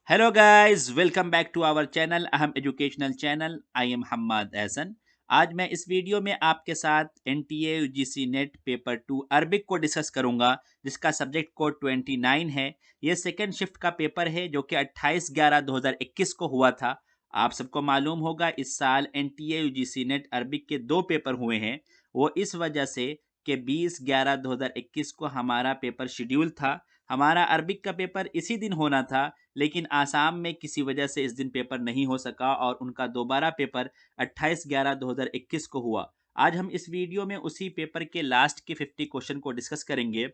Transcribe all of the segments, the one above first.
Hello guys, welcome back to our channel अहम educational channel. I am Hammad Ehsan. आज मैं इस वीडियो में आपके साथ NTA UGC NET paper 2 Arabic को डिस्कस करूंगा, जिसका सब्जेक्ट कोड 29 है। ये सेकेंड शिफ्ट का पेपर है जो कि 28/11/2021 को हुआ था। आप सबको मालूम होगा इस साल एनटीए यूजीसी नेट अरबिक के 2 पेपर हुए हैं। वो इस वजह से कि 20/11/2021 को हमारा पेपर शेड्यूल था। हमारा अरबिक का पेपर इसी दिन होना था, लेकिन आसाम में किसी वजह से इस दिन पेपर नहीं हो सका और उनका दोबारा पेपर 28/11/2021 को हुआ। आज हम इस वीडियो में उसी पेपर के लास्ट के 50 क्वेश्चन को डिस्कस करेंगे,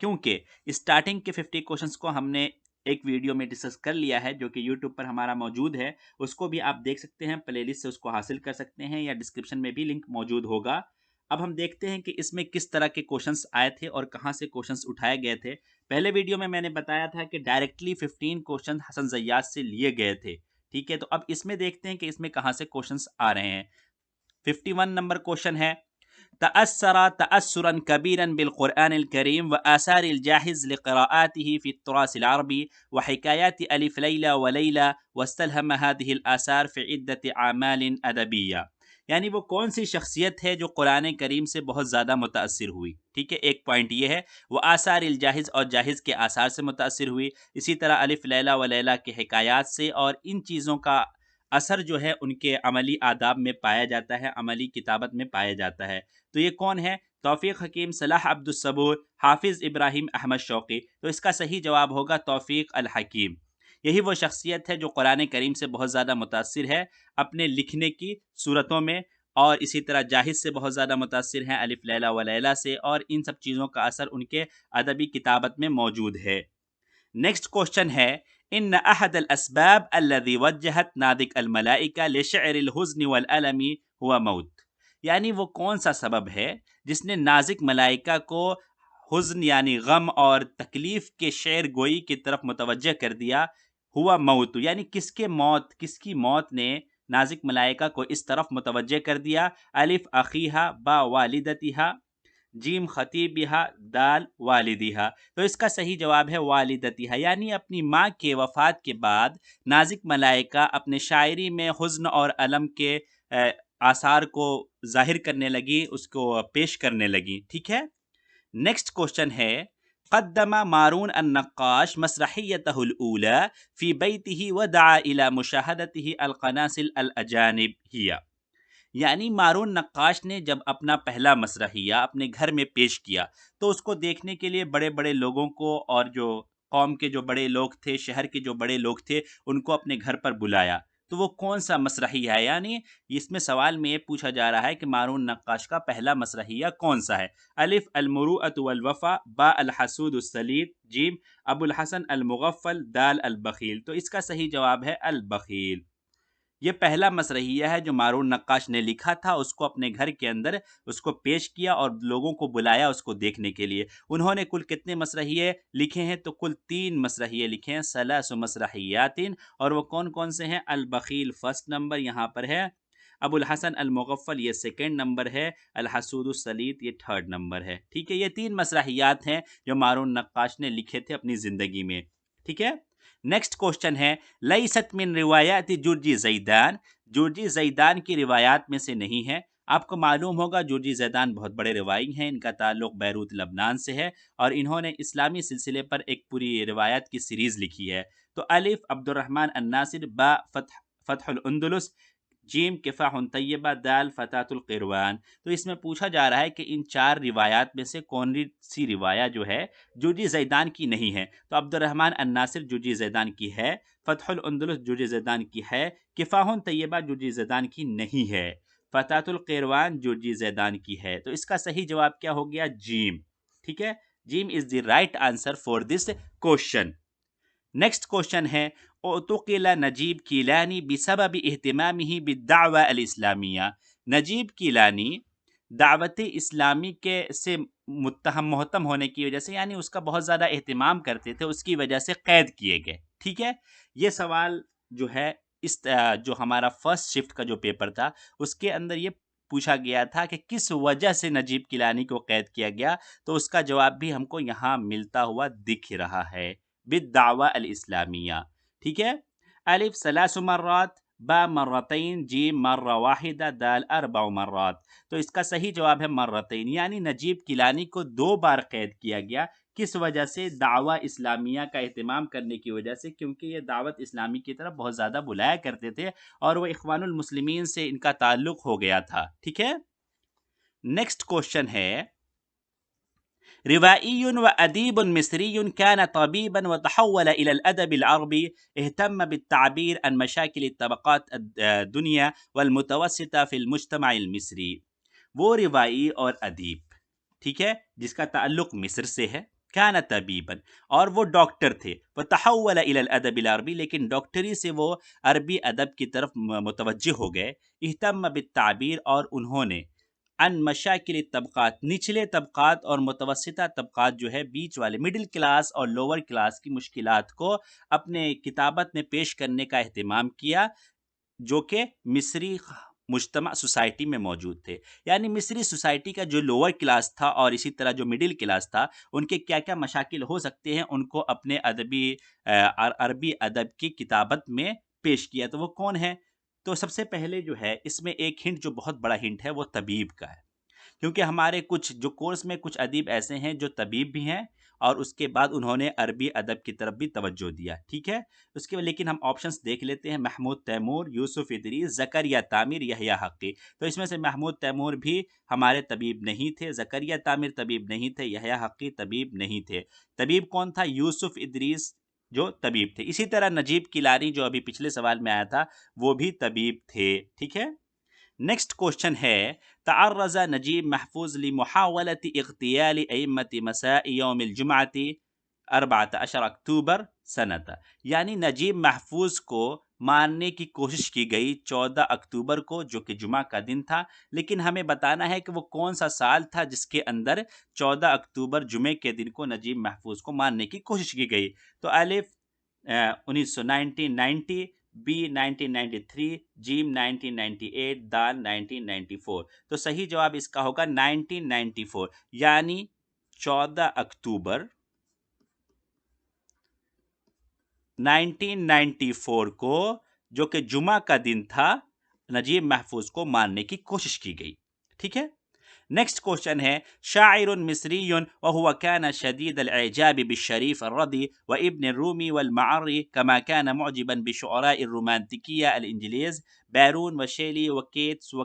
क्योंकि स्टार्टिंग के 50 क्वेश्चंस को हमने एक वीडियो में डिस्कस कर लिया है जो कि यूट्यूब पर हमारा मौजूद है। उसको भी आप देख सकते हैं, प्लेलिस्ट से उसको हासिल कर सकते हैं या डिस्क्रिप्शन में भी लिंक मौजूद होगा। अब हम देखते हैं कि इसमें किस तरह के क्वेश्चंस आए थे और कहाँ से क्वेश्चंस उठाए गए थे। पहले वीडियो में मैंने बताया था कि डायरेक्टली 15 क्वेश्चन हसन जय्याद से लिए गए थे। ठीक है, तो अब इसमें देखते हैं कि इसमें कहाँ से क्वेश्चंस आ रहे हैं। 51 नंबर क्वेश्चन है, तअस्सर तअस्सुरन कबीरन बिलकुरआन करीम व आसार जाहिज़ लिक़राआतिही फ़ी तुरास अरबी व हिकायात अलिफ लैला व लैला वस्तलहम हादिहिल आसार फ़ी इद्दत आमालिन अदबिया। यानी वो कौन सी शख्सियत है जो कुरान करीम से बहुत ज़्यादा मुतासिर हुई। ठीक है, एक पॉइंट ये है। वो आसार जाहिज़ और जाहिज़ के आसार से मुतासिर हुई। इसी तरह अलिफ लैला व लैला के हिकायात से, और इन चीज़ों का असर जो है उनके अमली आदाब में पाया जाता है, अमली किताबत में पाया जाता है। तो ये कौन है? तौफीक हकीम, सलाह अब्दुस्सबूर, हाफिज़ इब्राहिम अहमद शौकी। तो इसका सही जवाब होगा तौफीक अल हकीम। यही वो शख्सियत है जो कुरान करीम से बहुत ज़्यादा मुतासिर है अपने लिखने की सूरतों में, और इसी तरह जाहिद से बहुत ज़्यादा मुतासिर हैं, अलिफ लैला व लैला से, और इन सब चीज़ों का असर उनके अदबी किताबत में मौजूद है। नेक्स्ट क्वेश्चन है, इन अहद अल असबाब अल्लज़ी वज्जहत नादिक अल मलाइका लिशअर अल हुज़्न वल अलमी हुआ मौत। यानी वो कौन सा सबब है जिसने नाजिक मलाइका को हुज़्न यानी गम और तकलीफ के शेर गोई की तरफ मुतवज्जह कर दिया। हुआ मौत यानी किसकी मौत ने नाजिक मलाइका को इस तरफ मुतवज्जह कर दिया। अलिफ अखीहा, बा वालिदतिहा, जीम खतीबिहा, दाल वालिदिहा। तो इसका सही जवाब है वालिदतिहा, यानी अपनी माँ के वफ़ात के बाद नाजिक मलाइका अपने शायरी में हुज़्न और अलम के आसार को जाहिर करने लगी, उसको पेश करने लगी। ठीक है। नेक्स्ट क्वेश्चन है, क़द्दम मारून अन-नक्काश मसरहियतहुल ऊला फ़ी बैतिही व दआ इला मुशाहदतिही अल-क़नासिल अल-अजानिब हिया। यानी मारून नक्काश ने जब अपना पहला मसरहिया अपने घर में पेश किया, तो उसको देखने के लिए बड़े बड़े लोगों को, और जो कौम के जो बड़े लोग थे, शहर के जो बड़े लोग थे, उनको अपने घर पर बुलाया। तो वो कौन सा मसरहिया है? यानी इसमें सवाल में ये पूछा जा रहा है कि मारून नक्काश का पहला मसरहिया कौन सा है। अलिफ अलमुरुअत वल वफा, बा अल हसूद उस सलीत, जीम अबुल हसन अल मुगफ्फल, दाल अल बखील। तो इसका सही जवाब है अल बखील। ये पहला मसरहिया है जो मारून नक्काश ने लिखा था, उसको अपने घर के अंदर उसको पेश किया और लोगों को बुलाया उसको देखने के लिए। उन्होंने कुल कितने मसरहिए लिखे हैं? तो कुल 3 मसरहिए लिखे हैं, सलासु मसरहियातिन। और वो कौन कौन से हैं? अल बखील फर्स्ट नंबर यहाँ पर है, अबुल हसन अल मुगफ्फल ये सेकेंड नंबर है, अल हसूद सलीत ये थर्ड नंबर है। ठीक है, ये 3 मसरहियात हैं जो मारून नक्काश ने लिखे थे अपनी ज़िंदगी में। ठीक है। नेक्स्ट क्वेश्चन है, लईसत मिन रिवायात जुर्जी जैदान, जुर्जी जैदान की रिवायात में से नहीं है। आपको मालूम होगा जुर्जी जैदान बहुत बड़े रिवाई हैं, इनका ताल्लुक बैरूत लबनान से है, और इन्होंने इस्लामी सिलसिले पर एक पूरी रिवायात की सीरीज़ लिखी है। तो अलिफ अब्दुर्रहमान अन्नासिर, बा फतहुल उंदुलुस, जीम किफ़ाहुन तय्यबा, दाल फतातुल क़िरवान। तो इसमें पूछा जा रहा है कि इन 4 रिवायात में से कौन सी रिवाया जो है जुर्जी ज़ैदान की नहीं है। तो अब्दुर्रहमान अन्नासिर जुर्जी ज़ैदान की है, फ़तहुल उंदुलुस जुर्जी ज़ैदान की है, किफ़ाहुन तय्यबा जुर्जी ज़ैदान की नहीं है, फतातुल क़िरवान जुर्जी ज़ैदान की है। तो इसका सही जवाब क्या हो गया? जीम। ठीक है, gym is the right answer for this question. Next question है, उतुकिला नजीब कीलानी बिसबब इहतिमामिही बिद्दावा अल इस्लामिया। नजीब कीलानी दावत इस्लामी के से मुत्तहम मोहतम होने की वजह से, यानी उसका बहुत ज़्यादा एहतिमाम करते थे, उसकी वजह से कैद किए गए। ठीक है, ये सवाल जो है जो हमारा फर्स्ट शिफ्ट का जो पेपर था उसके अंदर ये पूछा गया था कि किस वजह से नजीब कीलानी को कैद किया गया। तो उसका जवाब भी हमको यहाँ मिलता हुआ दिख रहा है, बिद्दावा अल इस्लामिया। ठीक है। अलिफ सलासु मर्रात, बा मर्रतैन, जीम मर्रा वाहिदा, दाल अर्बा मर्रात। तो इसका सही जवाब है मर्रतैन, यानी नजीब किलानी को 2 बार कैद किया गया। किस वजह से? दावा इस्लामिया का एहतमाम करने की वजह से, क्योंकि ये दावत इस्लामी की तरफ बहुत ज़्यादा बुलाया करते थे और वो इख्वानुल मुस्लिमीन से इनका ताल्लुक हो गया था। ठीक है। नेक्स्ट क्वेश्चन है, रिवाइयुन व अदीबुन मिस्रियुन कान तबीबन व तहव्वल इला अल-अदब अल-अरबी इहतम बित्ताबीर अन मशाकिल तबक़ात दुनिया वल मुतवस्सिता फिल मुज्तमा अल-मिस्री। वो रिवाई और अदीब, ठीक है, जिसका ताल्लुक मिस्र से है, कान तबीबन, और वो डॉक्टर थे, व तहव्वल इला अल-अदब अल-अरबी, लेकिन डॉक्टरी से वो अरबी अदब की तरफ मुतवज्जह हो गए। इहतम बित्ताबीर, और उन्होंने अन मशाकिल तबक़ात, निचले तबक़ात और मुतवस्सिता तबक़ात जो है बीच वाले, मिडिल क्लास और लोअर क्लास की मुश्किलात को अपने किताबत में पेश करने का एहतमाम किया, जो कि मिस्री मुज्तमा सोसाइटी में मौजूद थे। यानी मिस्री सोसाइटी का जो लोअर क्लास था और इसी तरह जो मिडिल क्लास था, उनके क्या क्या मशाकिल हो सकते हैं, उनको अपने अरबी अदब की किताबत में पेश किया। तो वो कौन है? तो सबसे पहले जो है इसमें एक हिंट, जो बहुत बड़ा हिंट है, वो तबीब का है, क्योंकि हमारे कुछ जो कोर्स में कुछ अदीब ऐसे हैं जो तबीब भी हैं और उसके बाद उन्होंने अरबी अदब की तरफ भी तवज्जो दिया। ठीक है। उसके बाद लेकिन हम ऑप्शंस देख लेते हैं, महमूद तैमूर, यूसुफ इदरीस, ज़करिया तामिर, यहया हक़ी। तो इसमें से महमूद तैमूर भी हमारे तबीब नहीं थे, ज़करिया तामिर तबीब नहीं थे, यहया हक़ी तबीब नहीं थे। तबीब कौन था? यूसुफ इदरीस जो तबीब थे। इसी तरह नजीब किलानी जो अभी पिछले सवाल में आया था, वो भी तबीब थे। ठीक है। नेक्स्ट क्वेश्चन है, तअर्रज़ नजीब महफूज लिमुहावलति इग़्तियाल अइम्मति मसाई यौमिल जुमअति 14 अक्टूबर सनता। यानी नजीब महफूज को मारने की कोशिश की गई 14 अक्टूबर को, जो कि जुमा का दिन था, लेकिन हमें बताना है कि वो कौन सा साल था जिसके अंदर 14 अक्टूबर जुमे के दिन को नजीब महफूज को मारने की कोशिश की गई। तो अलिफ 1990, बी 1993, जीम 1998, दाल 1994। तो सही जवाब इसका होगा 1994, यानी 14 अक्टूबर 1994 को, जो कि जुमा का दिन था, नजीब महफूज को मारने की कोशिश की गई। ठीक है। नेक्स्ट क्वेश्चन है, शाइरुन मिस्रियुन व हुवा कान शदीद अल-इजाब बिशरीफ अर्रदी व इब्न रूमी वल मअर्री कमा कान मुअजिबन बिशुअरा'i रोमांटिकिया अल-इंजलीज बैरून व शेली व केट्स व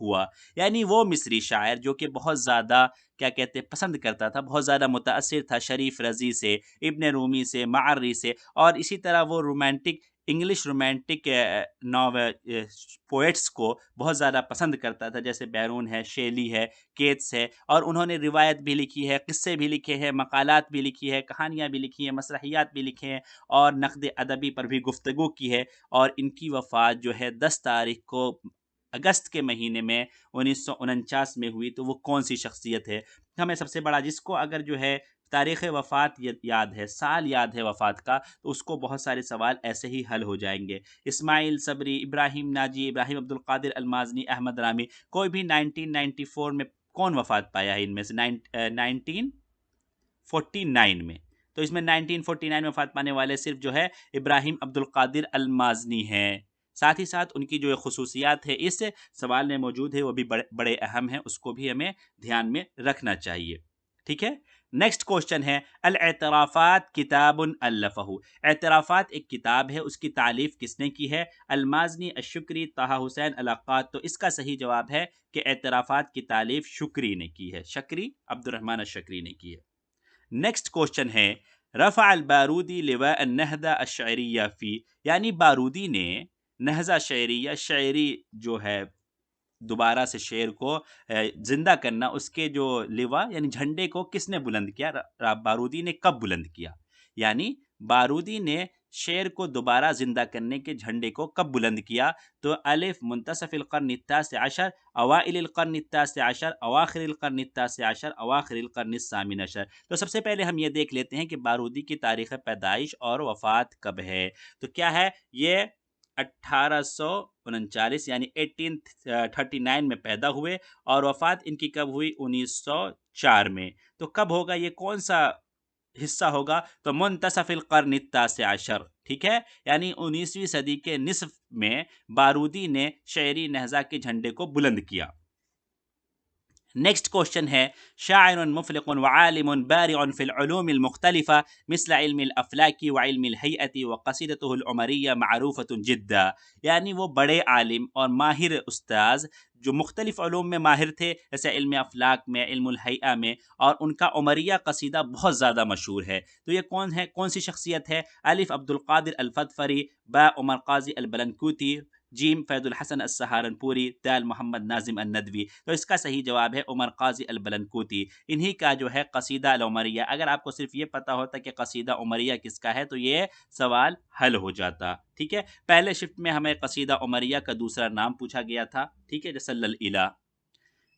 हुआ। यानी वो मिस्री शायर जो कि बहुत ज़्यादा क्या कहते हैं पसंद करता था, बहुत ज़्यादा मुतासिर था शरीफ रज़ी से, इब्न रूमी से, मअर्री से, और इसी तरह वो romantic English romantic novel poets को बहुत ज़्यादा पसंद करता था, जैसे बैरून है, शेली है, केट्स है, और उन्होंने रिवायत भी लिखी है, किस्से भी लिखे हैं, मकालात भी लिखी है, कहानियाँ भी लिखी हैं, मसरहियात भी लिखे हैं, और नक़्द अदबी पर भी गुफ्तगू की है। और इनकी वफ़ात जो है 10 तारीख को अगस्त के महीने में 1949 में हुई। तो वो कौन सी शख्सियत है? हमें सबसे बड़ा, जिसको अगर जो है तारीख़ वफ़ात याद है, साल याद है वफ़ात का, तो उसको बहुत सारे सवाल ऐसे ही हल हो जाएंगे। इस्माइल सबरी, इब्राहिम नाजी, इब्राहिम अब्दुल क़ादिर अलमाज़नी, अहमद रामी, कोई भी 1994 में कौन वफ़ात पाया है इनमें से? 1949 में। तो इसमें 1949 में वफ़ात पाने वाले सिर्फ जो है इब्राहिम अब्दुल क़ादिर अलमाज़नी हैं। साथ ही साथ उनकी जो खसूसियात है इस सवाल में मौजूद है, वो भी बड़े बड़े अहम हैं, उसको भी हमें ध्यान में रखना चाहिए। ठीक है। नेक्स्ट क्वेश्चन है, अल एतराफ़ात किताबुन अल्लफ़हु। एतराफ़ात एक किताब है, उसकी तालीफ किसने की है? अलमाज़नी, अश्शुक्री, ताहा हुसैन, अल-अक़्क़ाद। तो इसका सही जवाब है कि एतराफ़ात की तालीफ शुक्री ने की है, शकरी, अब्दुर्रहमान अश-शकरी ने की है। नेक्स्ट क्वेश्चन है, रफ़ा अल बारूदी लिवा अन-नहदा अश-शअरिया फ़ी। यानी बारूदी ने नहज़ा शअरिया, शायरी जो है दोबारा से शेर को जिंदा करना, उसके जो लिवा यानी झंडे को किसने बुलंद किया? बारूदी ने कब बुलंद किया? यानी बारूदी ने शेर को दोबारा जिंदा करने के झंडे को कब बुलंद किया? तो अलिफ मुंतसफ़िल क़र्न अत्तासिअ, अवाइलिल क़र्न अत्तासिअ, अवाखिरिल क़र्न अत्तासिअ, अवाखिरिल क़र्न अस्सामिन अशर। तो सबसे पहले हम ये देख लेते हैं कि बारूदी की तारीख़ पैदाइश और वफ़ात कब है। तो क्या है ये? 1839 यानी 1839 में पैदा हुए और वफात इनकी कब हुई? 1904 में। तो कब होगा ये, कौन सा हिस्सा होगा? तो मुंतसफिल कर्न तासे अशर, ठीक है, यानी 19वीं सदी के निसफ में बारूदी ने शहरी नहजा के झंडे को बुलंद किया। नेक्स्ट क्वेश्चन है, शाइर मुफलिक़ुन व आलिमुन बारिउन फिल उलूमिल मुख्तलिफ़ा मिस्ल इल्मिल अफ़लाकी व इल्मिल हैअती व क़सीदतुहुल उमरिया मअरूफ़तुन जिद्दा, यानी वो बड़े आलिम और माहिर उस्ताज़ जो मुख्तलिफ़ उलूम में माहिर थे, जैसे इल्म अफ़लाक में, इल्मुल हैआ में, और उनका उमरिया कसीदा बहुत ज़्यादा मशहूर है। तो ये कौन है, कौन सी शख्सियत है? अलिफ अब्दुल क़ादिर अल फ़दफ़री, बा उमर क़ाज़ी अल बलनकूती, जीम फैजुल हसन अस्सहारनपुरी, दाल मोहम्मद नाजिम अन-नदवी। तो इसका सही जवाब है उमर क़ाज़ी अल बलनकूती। इन्हीं का जो है कसीदा अल उमरिया, अगर आपको सिर्फ ये पता होता कि कसीदा उमरिया किसका है तो ये सवाल हल हो जाता। ठीक है, पहले शिफ्ट में हमें कसीदा उमरिया का दूसरा नाम पूछा गया था, ठीक है, जसल्लल इला।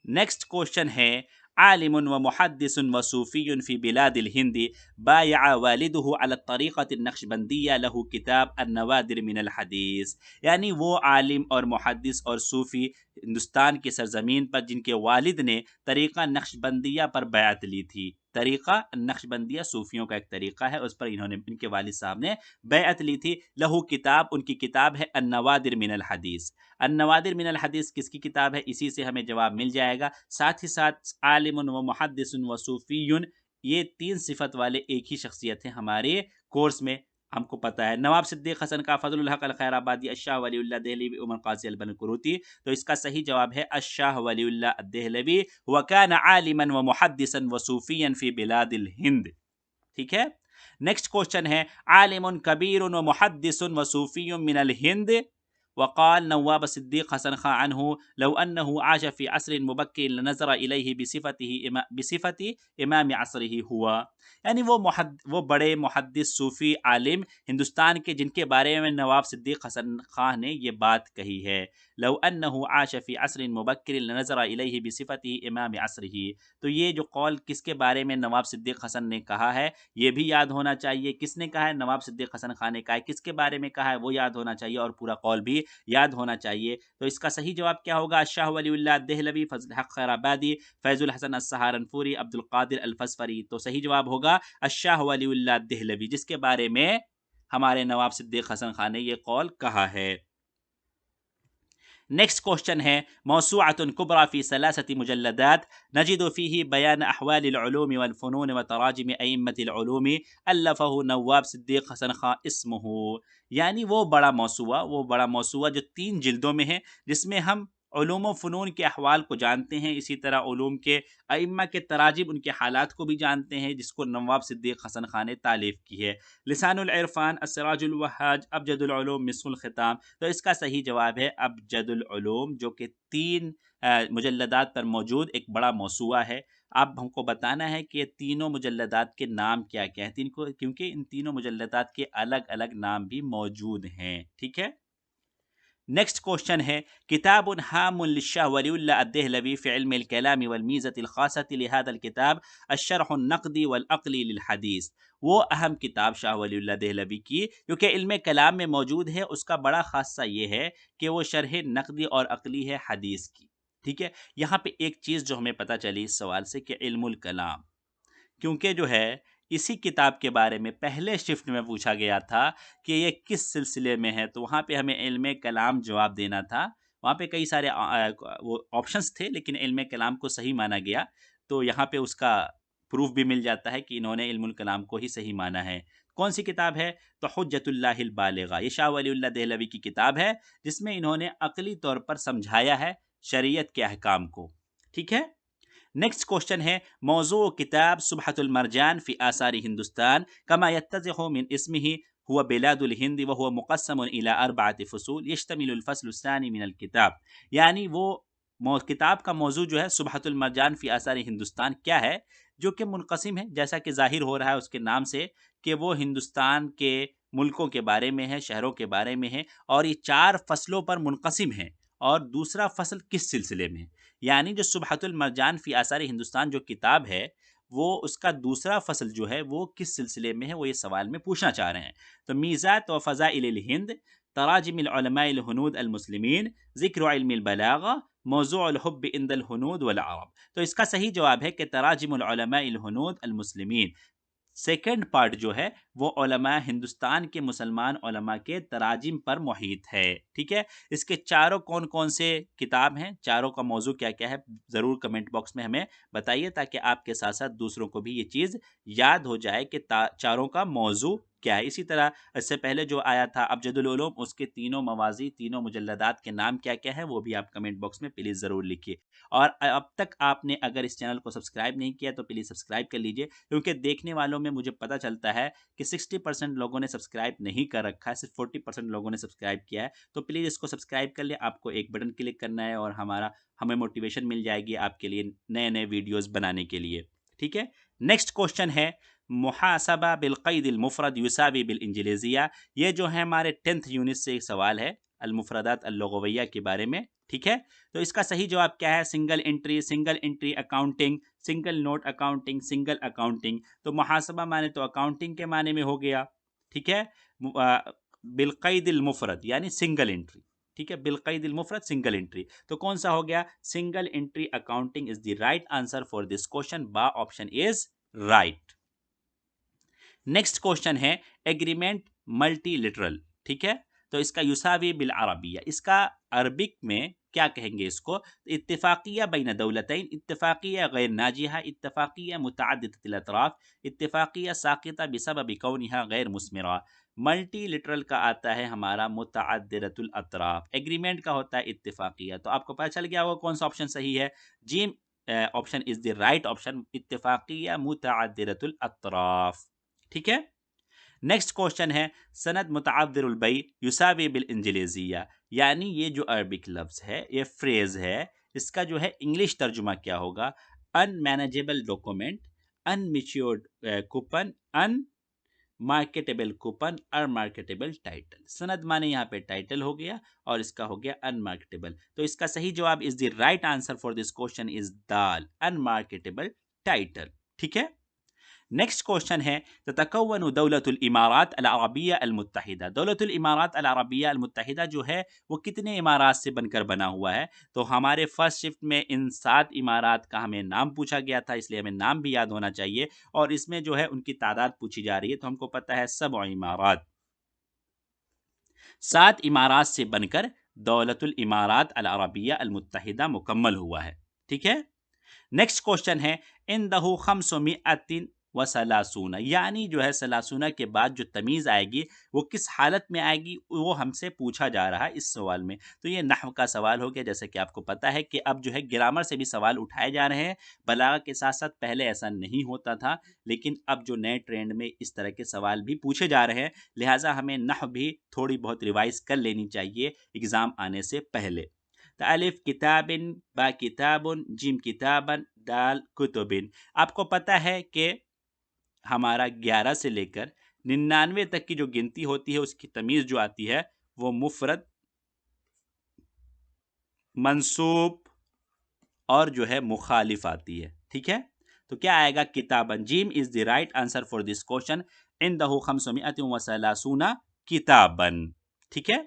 नेक्स्ट क्वेश्चन है, आलिमुन व मुहद्दिसुन व सूफियुन फी बिलादिल हिंदी बायअ वालिदुहु अला तरीक़त नक्शबंदिया लहू किताब अन्नवादिर मिनल हदीस, यानी वो आलिम और मुहद्दिस और सूफ़ी हिंदुस्तान की सरजमीन पर जिनके वालिद ने तरीक़ा नक्शबंदिया पर बैअत ली थी। तरीक़ा नक्शबंदिया सूफियों का एक तरीक़ा है, उस पर इन्होंने, इनके वालिद साहब ने बैअत ली थी। लहू किताब, उनकी किताब है अन्नवादिर मिनल हदीस। अन्नवादिर मिनल हदीस किसकी किताब है? इसी से हमें जवाब मिल जाएगा। साथ ही साथ आलिमुन व मुहद्दिसुन व सूफियुन, ये तीन सिफत वाले एक ही शख्सियत है हमारे कोर्स में, हमको पता है। नवाब सिद्दीक हसन का, फजलुल हक अल खैराबादी, अशाह वलीउल्लाह देहलवी, उमर काजी अल बनकुरूती। तो इसका सही जवाब है अशाह वलीउल्लाह देहलवी व कान आलिमन व मुहद्दिसन व सूफियन फी बिलादिल हिंद। ठीक है, नेक्स्ट क्वेश्चन है, आलिमुन कबीरुन व मुहद्दिसुन व सूफियुन मिनल हिंद वक़ाल नवाब सिद्दीक हसन खां अन्हु लौ अन्नहु आश फ़ी अस्रिन मुबक्किर लनज़र इलैहि बिसिफ़ति इमाम असरिही हुआ, यानी वो बड़े मुहद्दिस सूफ़ी आलिम हिंदुस्तान के जिनके बारे में नवाब सिद्दीक हसन खां ने ये बात कही है। लौ अन्नहु आश फ़ी अस्रिन मुबक्किर लनज़र इलैहि बिसिफ़ति इमाम असरिही, तो ये जो कौल किसके बारे में नवाब सिद्दीक हसन ने कहा है ये भी याद होना चाहिए। किसने कहा है? नवाब सिद्दीक हसन खान ने कहा है। किसके बारे में कहा है वो याद होना चाहिए, और पूरा कौल भी याद होना चाहिए। तो इसका सही जवाब क्या होगा? शाह वलीउल्लाह देहलवी, फजल हक खैराबादी, फैजुल हसन अस्सहारनपुरी, अब्दुल कादिर अल फसफरी। तो सही जवाब होगा अशाह वलीउल्लाह देहलवी, जिसके बारे में हमारे नवाब सिद्दीक हसन खान ने ये कौल कहा है। नेक्स्ट क्वेश्चन है, मौसूअतुन कुबरा फी सलासति मुजल्लदात नजिदु फीही बयान अहवालिल उलूम वल फ़ुनून व तराजिम अइम्मतिल उलूम अल्लफ़हु नवाब सिद्दीक हसन खां इस्मुहु, यानी वो बड़ा मौसूआ जो 3 जिल्दों में है, जिसमें हम उलूम व फ़ुनून के अहवाल को जानते हैं, इसी तरह उलूम के अइम्मा के तराजिम, उनके हालात को भी जानते हैं, जिसको नवाब सिद्दीक हसन खान ने तालीफ़ की है। लिसानुल इरफ़ान, अस्सिराजुल वहाज, अबजदुल उलूम, मिस्कुल ख़िताम। तो इसका सही जवाब है अबजदुल उलूम, जो कि 3 मुजल्लदात पर मौजूद एक बड़ा मौसूआ है। अब हमको बताना है कि ये तीनों मुजल्लदात के नाम क्या-क्या हैं, क्योंकि इन तीनों मुजल्लदात के अलग-अलग नाम भी मौजूद हैं। ठीक है? नेक्स्ट क्वेश्चन है, किताबुन हामुन लिशाह वलीउल्लाह अद्देहलवी फ़ी इल्मिल कलाम वल मीज़तिल ख़ासति लिहाज़ल किताब अश्शरहुन नक़दी वल अक़ली लिल हदीस, वो अहम किताब शाह वलीउल्लाह देहलवी की क्योंकि इल्म कलाम में मौजूद है, उसका बड़ा ख़ासा ये है कि वो शरह नक़दी और अक़ली है हदीस की। ठीक है, यहाँ पे एक चीज़ जो हमें पता चली इस सवाल से कि इल्मुल कलाम, क्योंकि जो है इसी किताब के बारे में पहले शिफ्ट में पूछा गया था कि ये किस सिलसिले में है, तो वहाँ पे हमें इल्म कलाम जवाब देना था। वहाँ पे कई सारे वो ऑप्शंस थे, लेकिन इल्म कलाम को सही माना गया, तो यहाँ पे उसका प्रूफ भी मिल जाता है कि इन्होंने इल्मुल कलाम को ही सही माना है। कौन सी किताब है? तो हुज्जतुल्लाहिल बालिगा, ये शाह वलीउल्लाह देहलवी की किताब है, जिसमें इन्होंने अक़ली तौर पर समझाया है शरीयत के अहकाम को। ठीक है, नेक्स्ट क्वेश्चन है, मौजू किताब सुबहतुल मरजान फ़ी आसार हिंदुस्तान कमा यत्तज़िहु मिन इस्मिही हुआ बिलादुल हिंद व हुआ मुक़स्समुन इला अर्बअति फ़ुसूल यश्तमिलुल फ़स्लुस सानी मिनल किताब, यानी वो किताब का मौजू जो है सुबहतुल मरजान फ़ी आसार हिंदुस्तान क्या है, जो कि मुनक़सिम है, जैसा कि ज़ाहिर हो रहा है उसके नाम से कि वो हिंदुस्तान के मुल्कों के बारे में है, शहरों के बारे में है, और ये 4 फ़सलों पर मुनक़सिम है। और दूसरा फ़सल किस सिलसिले में, यानी जो सुबहतुल मरजान फ़ी आसार हिंदुस्तान जो किताब है, वो उसका दूसरा फ़सल जो है वो किस सिलसिले में है, वो ये सवाल में पूछना चाह रहे हैं। तो मीज़ात व फ़ज़ाइल हिंद, तराजिम उलमाए हुनूद अल मुस्लिमीन, ज़िक्र इल्म बलागा, मौज़ू अल हुब्ब इंदल हुनूद वल अरब। तो इसका सही जवाब है कि तराजिम उलमाए हुनूद अल मुस्लिमीन। सेकंड पार्ट जो है वो उलमा हिंदुस्तान के मुसलमान उलमा के तराजिम पर मुहित है। ठीक है, इसके चारों कौन कौन से किताब हैं, चारों का मौजू क्या क्या है, ज़रूर कमेंट बॉक्स में हमें बताइए, ताकि आपके साथ साथ दूसरों को भी ये चीज़ याद हो जाए कि चारों का मौजू क्या है। इसी तरह इससे पहले जो आया था अबजदुल उलूम, उसके तीनों मवाज़ी, तीनों मुजल्लदात के नाम क्या क्या है, वो भी आप कमेंट बॉक्स में प्लीज़ ज़रूर लिखिए। और अब तक आपने अगर इस चैनल को सब्सक्राइब नहीं किया तो प्लीज़ सब्सक्राइब कर लीजिए, क्योंकि देखने वालों में मुझे पता चलता है कि 60% लोगों ने सब्सक्राइब नहीं कर रखा है, सिर्फ 40% लोगों ने सब्सक्राइब किया है। तो प्लीज़ इसको सब्सक्राइब कर ले, आपको एक बटन क्लिक करना है और हमें मोटिवेशन मिल जाएगी आपके लिए नए नए वीडियोज़ बनाने के लिए। ठीक है, नेक्स्ट क्वेश्चन है मुहासबा बिलक़ैदिल मुफ़रद युसावी बिल इंजलिज़िया। ये जो है हमारे 10th यूनिट से एक सवाल है अल मुफ़रदात अल लुग़विय्या के बारे में। ठीक है, तो इसका सही जवाब क्या है, single entry accounting, single note accounting, single accounting. तो मुहासबा माने तो अकाउंटिंग के माने में हो गया। ठीक है, बिलक़ैदिल मुफ़रद यानी सिंगल एंट्री। ठीक है, बिलक़ैदिल मुफ़रद सिंगल एंट्री, तो कौन सा हो गया, single entry accounting is the right answer for this question. बा option is right. Next question है एग्रीमेंट मल्टीलिटरल। ठीक है, तो इसका युसावी बिल अरबिया, इसका अरबिक में क्या कहेंगे इसको, इत्तिफाकिया बैन दौलतैन, इत्तिफाकिया गैर नाजिहा, इत्तिफाकिया मुतअद्दिदतुल अतराफ, इत्तिफाकिया साकिता बिसबब कौनिहा गैर मुस्मिरा। मल्टीलिटरल का आता है हमारा मुतअद्दिदतुल अतराफ, एग्रीमेंट का होता है इत्तिफाकिया। तो आपको पता चल गया होगा कौन सा ऑप्शन सही है, जी option is the right option, इत्तिफाकिया मुतअद्दिदतुल अतराफ। ठीक है, नेक्स्ट क्वेश्चन है सनद मुतअद्दिरुल बै युसावी बिल इंजलिजिया, यानी ये जो अरबिक लफ्ज है, ये फ्रेज है, इसका जो है इंग्लिश तर्जुमा क्या होगा, unmanageable document, unmatured coupon, unmarketable coupon, unmarketable title. सनद माने यहाँ पे टाइटल हो गया और इसका हो गया अनमार्केटेबल। तो इसका सही जवाब is the right answer for this question is दाल, अनमार्केटेबल टाइटल। ठीक है, नेक्स्ट क्वेश्चन है ततकव्वनु दौलतुल इमारात अल अरबिया अल मुत्तहिदा। दौलतुल इमारात अल अरबिया अल मुत्तहिदा जो है वो कितने इमारात से बनकर बना हुआ है। तो हमारे फर्स्ट शिफ्ट में इन 7 इमारात का हमें नाम पूछा गया था, इसलिए हमें नाम भी याद होना चाहिए, और इसमें जो है उनकी तादाद पूछी जा रही है, तो हमको पता है 7 इमारात, 7 इमारात से बनकर दौलतुल इमारात अल अरबिया अल मुत्तहिदा मुकम्मल हुआ है। ठीक है, नेक्स्ट क्वेश्चन है इंदहु खम्सुमिअतिन व सलासूना, यानी जो है सलासूना के बाद जो तमीज़ आएगी वो किस हालत में आएगी, वो हमसे पूछा जा रहा है इस सवाल में। तो ये नहव का सवाल हो गया। जैसे कि आपको पता है कि अब जो है ग्रामर से भी सवाल उठाए जा रहे हैं, बलागा के साथ साथ पहले ऐसा नहीं होता था, लेकिन अब जो नए ट्रेंड में इस तरह के सवाल भी पूछे जा रहे हैं, लिहाजा हमें नहव भी थोड़ी बहुत रिवाइज कर लेनी चाहिए एग्ज़ाम आने से पहले। तो अलिफ किताबिन, बा किताबुन, जिम किताबन, दाल कुतुबिन। आपको पता है कि हमारा 11 से लेकर 99 तक की जो गिनती होती है उसकी तमीज़ जो आती है वो मुफरद, मंसूब और जो है मुखालिफ आती है। ठीक है, तो क्या आएगा, किताबन। जिम is the right answer for this question, इंदहु खम्सुमिअतिन व सलासूना किताबन। ठीक है,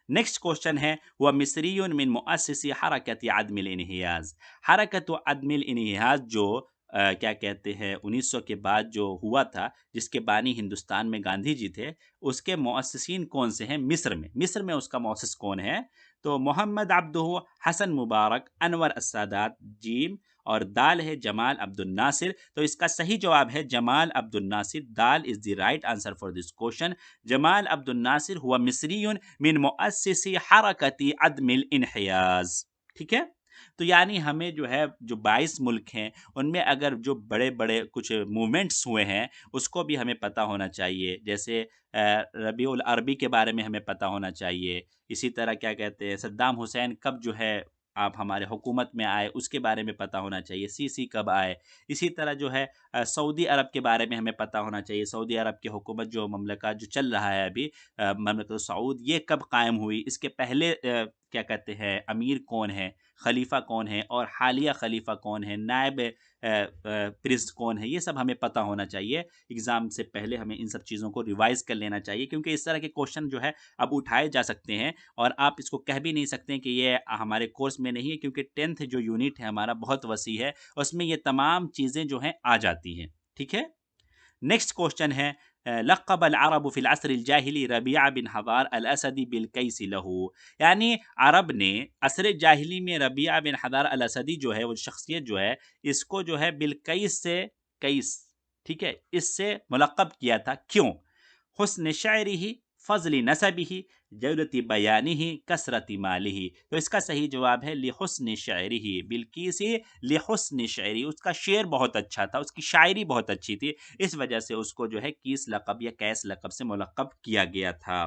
नेक्स्ट क्वेश्चन है वह मिस्रियुन मिन मुअस्सिसी हरकत अदमिल इन्हियाज। हरकत अदमिल इन्हियाज जो क्या कहते हैं 1900 के बाद जो हुआ था, जिसके बानी हिंदुस्तान में गांधी जी थे, उसके मुअस्सिसीन कौन से हैं मिस्र में उसका मुअस्सिस कौन है। तो मोहम्मद अब्दुहु, हसन मुबारक, अनवर अस्सादात, जीम, और दाल है जमाल अब्दुल नासिर। तो इसका सही जवाब है जमाल अब्दुल नासिर, दाल is the right answer for this question. Jamal Abdul Nasir हुआ मिस्रियुन मिन मुअस्सिसी हरकती अदमिल इन्हियाज। ठीक है, तो यानी हमें जो है जो 22 मुल्क हैं उनमें अगर जो बड़े बड़े कुछ मूवमेंट्स हुए हैं उसको भी हमें पता होना चाहिए। जैसे रबीउल अरबी के बारे में हमें पता होना चाहिए। इसी तरह क्या कहते हैं सद्दाम हुसैन कब जो है आप हमारे हुकूमत में आए उसके बारे में पता होना चाहिए, सीसी कब आए। इसी तरह जो है सऊदी अरब के बारे में हमें पता होना चाहिए, सऊदी अरब की हुकूमत जो ममलका जो चल रहा है अभी, ममलकत सऊद, ये कब कायम हुई, इसके पहले क्या कहते हैं अमीर कौन है, खलीफा कौन है और हालिया खलीफा कौन है, नायब प्रिंस कौन है, ये सब हमें पता होना चाहिए। एग्ज़ाम से पहले हमें इन सब चीज़ों को रिवाइज़ कर लेना चाहिए, क्योंकि इस तरह के क्वेश्चन जो है अब उठाए जा सकते हैं और आप इसको कह भी नहीं सकते कि ये हमारे कोर्स में नहीं है, क्योंकि 10th जो यूनिट है हमारा बहुत वसी है, उसमें ये तमाम चीज़ें जो हैं आ जाती हैं। ठीक है, नेक्स्ट क्वेश्चन है लक़ब अल अरब फ़िल अस्र अल जाहिली रबिया बिन हदार अल असदी बिल कैस लहू, यानी अरब ने असर जाहिली में रबिया बिन हदार अल असदी जो है वो शख्सियत जो है इसको जो है बिल कैस से, कैस, ठीक है, इससे मुलक़ब किया था। क्यों? हुस्न शायरिही, फजली नसबिही, जरूरती बयानिही, कसरती मालिही। तो इसका सही जवाब है लिहुस्न शायरिही, बिल्किसी लिहुस्न शायरी, उसका शेर बहुत अच्छा था, उसकी शायरी बहुत अच्छी थी, इस वजह से उसको जो है कीस लक़ब या कैस लक़ब से मुलक़ब किया गया था।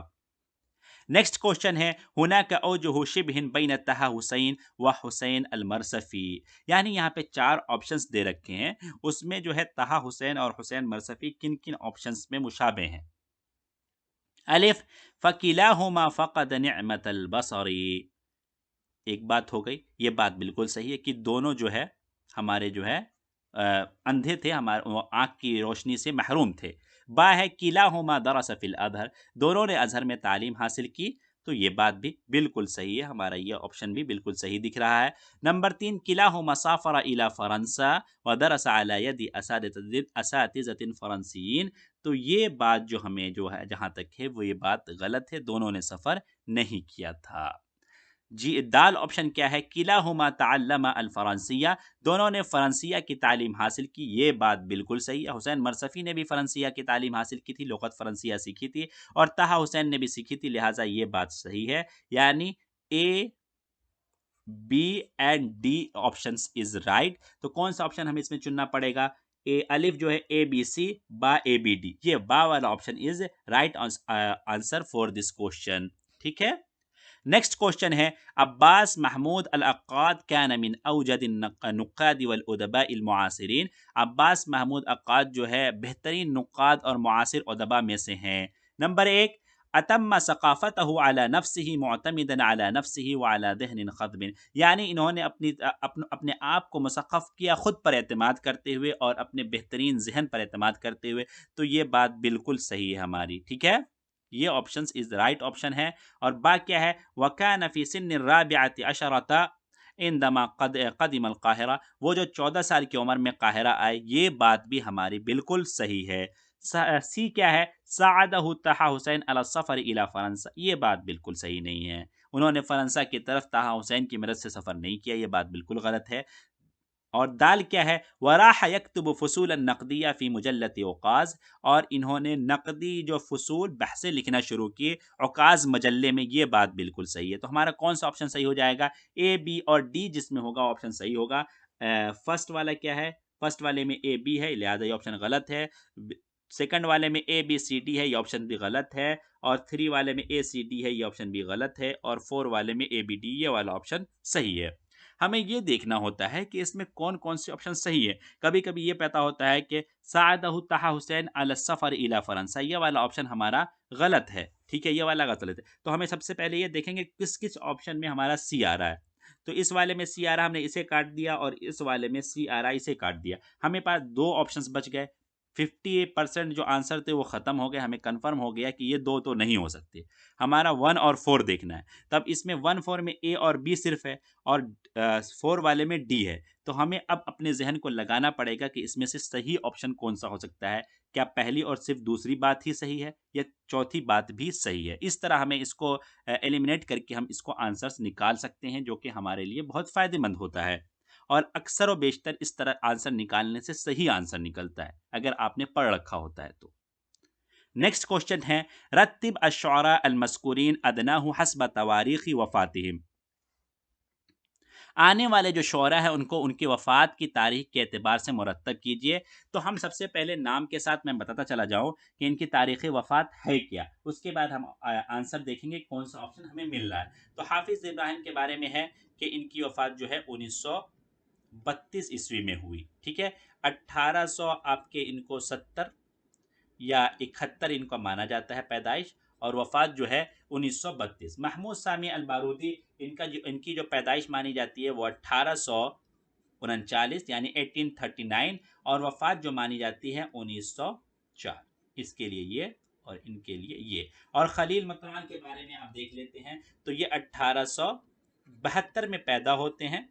नेक्स्ट क्वेश्चन है हुनाका औजुहु शिबहिन बैन तहा हुसैन व हुसैन अल मरसफ़ी, यानी यहाँ पे 4 ऑप्शंस दे रखे हैं, उसमें जो है तहा हुसैन और हुसैन मरसफ़ी किन किन ऑप्शंस में मुशाबे हैं। अलिफ फ़कीलाहुमा फ़क़द निअमतल बसरी, एक बात हो गई, ये बात बिल्कुल सही है कि दोनों जो है हमारे जो है अंधे थे, हमारे आँख की रोशनी से महरूम थे। बा है किलाहुमा दरस फ़िल अज़हर, दोनों ने अज़हर में तालीम हासिल की, तो ये बात भी बिल्कुल सही है, हमारा ये ऑप्शन भी बिल्कुल सही दिख रहा है। नंबर 3 किलाहुमा साफ़रा इला फ़रंसा व दरस अला यदि असातिज़तिन फ़रंसियीन, तो ये बात जो हमें जो है जहाँ तक है वो ये बात गलत है, दोनों ने सफ़र नहीं किया था। जी दाल ऑप्शन क्या है, किलाहुमा तअल्लमा अल फ़रंसिया, दोनों ने फ़रंसिया की तालीम हासिल की, ये बात बिल्कुल सही है। हुसैन मरसफ़ी ने भी फ़रंसिया की तालीम हासिल की थी, लुग़त फ़रंसिया सीखी थी और तहा हुसैन ने भी सीखी थी, लिहाजा ये बात सही है। यानी A, B and D options is right. तो कौन सा ऑप्शन हमें इसमें चुनना पड़ेगा? ए अलिफ जो है ए बी सी, बा ए बी डी, ये बा वाला option is right answer for this question. ठीक है, नेक्स्ट क्वेश्चन है अब्बास महमूद अल अक्काद कैन मिन औजद नुक्काद वल उदबा अल मुआसिरीन, अब्बास महमूद अक्काद जो है बेहतरीन नुक्काद और मुआसिर उदबा में से हैं। नंबर 1 अतम्मा सकाफ़तहु अला नफ्सिही मुअतमिदन अला नफ्सिही व अला दहनिन ख़द्बिन, यानी इन्होंने अपने आप को मुसक़्क़फ़ किया खुद पर एतमाद करते हुए और अपने बेहतरीन ज़हन पर एतमाद करते हुए, तो ये बात बिल्कुल सही है हमारी। ठीक है, ये ऑप्शन इज राइट ऑप्शन है। और बा क्या है, वकान फी सिन्न राबिअति अशरता इंदमा कदिम अल काहिरा, वो जो 14 साल की उम्र में काहिरा आए, ये बात भी हमारी बिल्कुल सही है। सी क्या है, साअदहु तहा हुसैन अला सफ़र इला फ़रंसा, ये बात बिल्कुल सही नहीं है, उन्होंने फ़रंसा की तरफ तहा हुसैन की मदद से सफ़र नहीं किया, ये बात बिल्कुल गलत है। और दाल क्या है, वराह यक्तुब फ़ुसूल नक़दिया फ़ी मुजल्लत औकाज़, और इन्होंने नकदी जो फ़ुसूल बहसें लिखना शुरू किए औकाज़ मजल्ले में, ये बात बिल्कुल सही है। तो हमारा कौन सा ऑप्शन सही हो जाएगा? ए बी और डी जिसमें होगा ऑप्शन सही होगा। फर्स्ट वाला क्या है, फर्स्ट वाले में ए बी है, लिहाजा ये ऑप्शन गलत है। सेकंड वाले में ए बी सी डी है, ये ऑप्शन भी गलत है। और 3 वाले में ए सी डी है, ये ऑप्शन भी गलत है। और 4 वाले में ए बी डी, ये वाला ऑप्शन सही है। हमें ये देखना होता है कि इसमें कौन-कौन से ऑप्शन सही है। कभी-कभी ये पता होता है कि साअदहु तहा हुसैन अला सफ़र इला फ़रंसा, ये वाला ऑप्शन हमारा गलत है। ठीक है, ये वाला गलत है। तो हमें सबसे पहले ये देखेंगे किस-किस ऑप्शन में हमारा सी आ रहा है। तो इस वाले में सी आ रहा है, हमने इसे काट दिया, और इस वाले में सी आ रहा है, इसे काट दिया। हमें पास 2 ऑप्शंस बच गए। 50% जो आंसर थे वो ख़त्म हो गए, हमें कन्फर्म हो गया कि ये 2 तो नहीं हो सकते। हमारा 1 और 4 देखना है। तब इसमें 1, 4 में ए और बी सिर्फ़ है, और 4 वाले में डी है। तो हमें अब अपने ज़हन को लगाना पड़ेगा कि इसमें से सही ऑप्शन कौन-सा हो सकता है। क्या पहली और सिर्फ़ दूसरी बात ही सही है, या चौथी बात भी सही है? इस तरह हमें इसको एलिमिनेट करके हम इसको आंसर्स निकाल सकते हैं, जो कि हमारे लिए बहुत फ़ायदेमंद होता है। और अक्सर व बेशतर इस तरह आंसर निकालने से सही आंसर निकलता है, अगर आपने पढ़ रखा होता है तो। नेक्स्ट क्वेश्चन है रत्तिब अश्शुअरा अल-मज़कूरीन अदनाहु हस्ब तवारीख़ वफ़ातिहिम, आने वाले जो शुअरा है उनको उनकी वफ़ात की तारीख के एतबार से मुरत्तब कीजिए। तो हम सबसे पहले नाम के साथ मैं बताता चला जाऊँ कि इनकी तारीख़ वफ़ात है क्या, उसके बाद हम आंसर देखेंगे कौन सा ऑप्शन हमें मिल रहा है। तो हाफ़िज़ इब्राहिम के बारे में है कि इनकी वफ़ात जो है 1932 ईस्वी में हुई। ठीक है, 1800 आपके इनको 70 या 71 इनका माना जाता है पैदाइश, और वफ़ात जो है 1932। महमूद सामी अल बारूदी, इनकी जो पैदाइश मानी जाती है वो 1839 यानी 1839, और वफात जो मानी जाती है 1904। इसके लिए ये और इनके लिए ये। और खलील मकरान के बारे में आप देख लेते हैं तो ये 1872 में पैदा होते हैं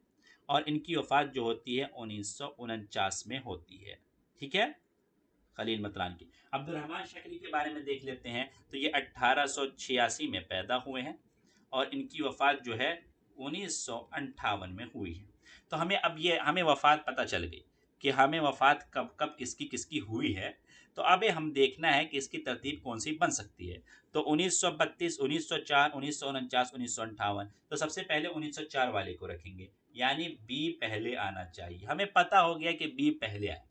और इनकी वफात जो होती है 1949 में होती है। ठीक है, खलील मतरान की। अब्दुल रहमान शकरी के बारे में देख लेते हैं तो ये 1886 में पैदा हुए हैं और इनकी वफात जो है 1958 में हुई है। तो हमें वफात पता चल गई कि हमें वफात कब कब किसकी किसकी हुई है। तो अब हम देखना है कि इसकी तरतीब कौन सी बन सकती है। तो 1932, 1904, 1949, 1958, तो सबसे पहले 1904 वाले को रखेंगे, यानी बी पहले आना चाहिए। हमें पता हो गया कि बी पहले आए,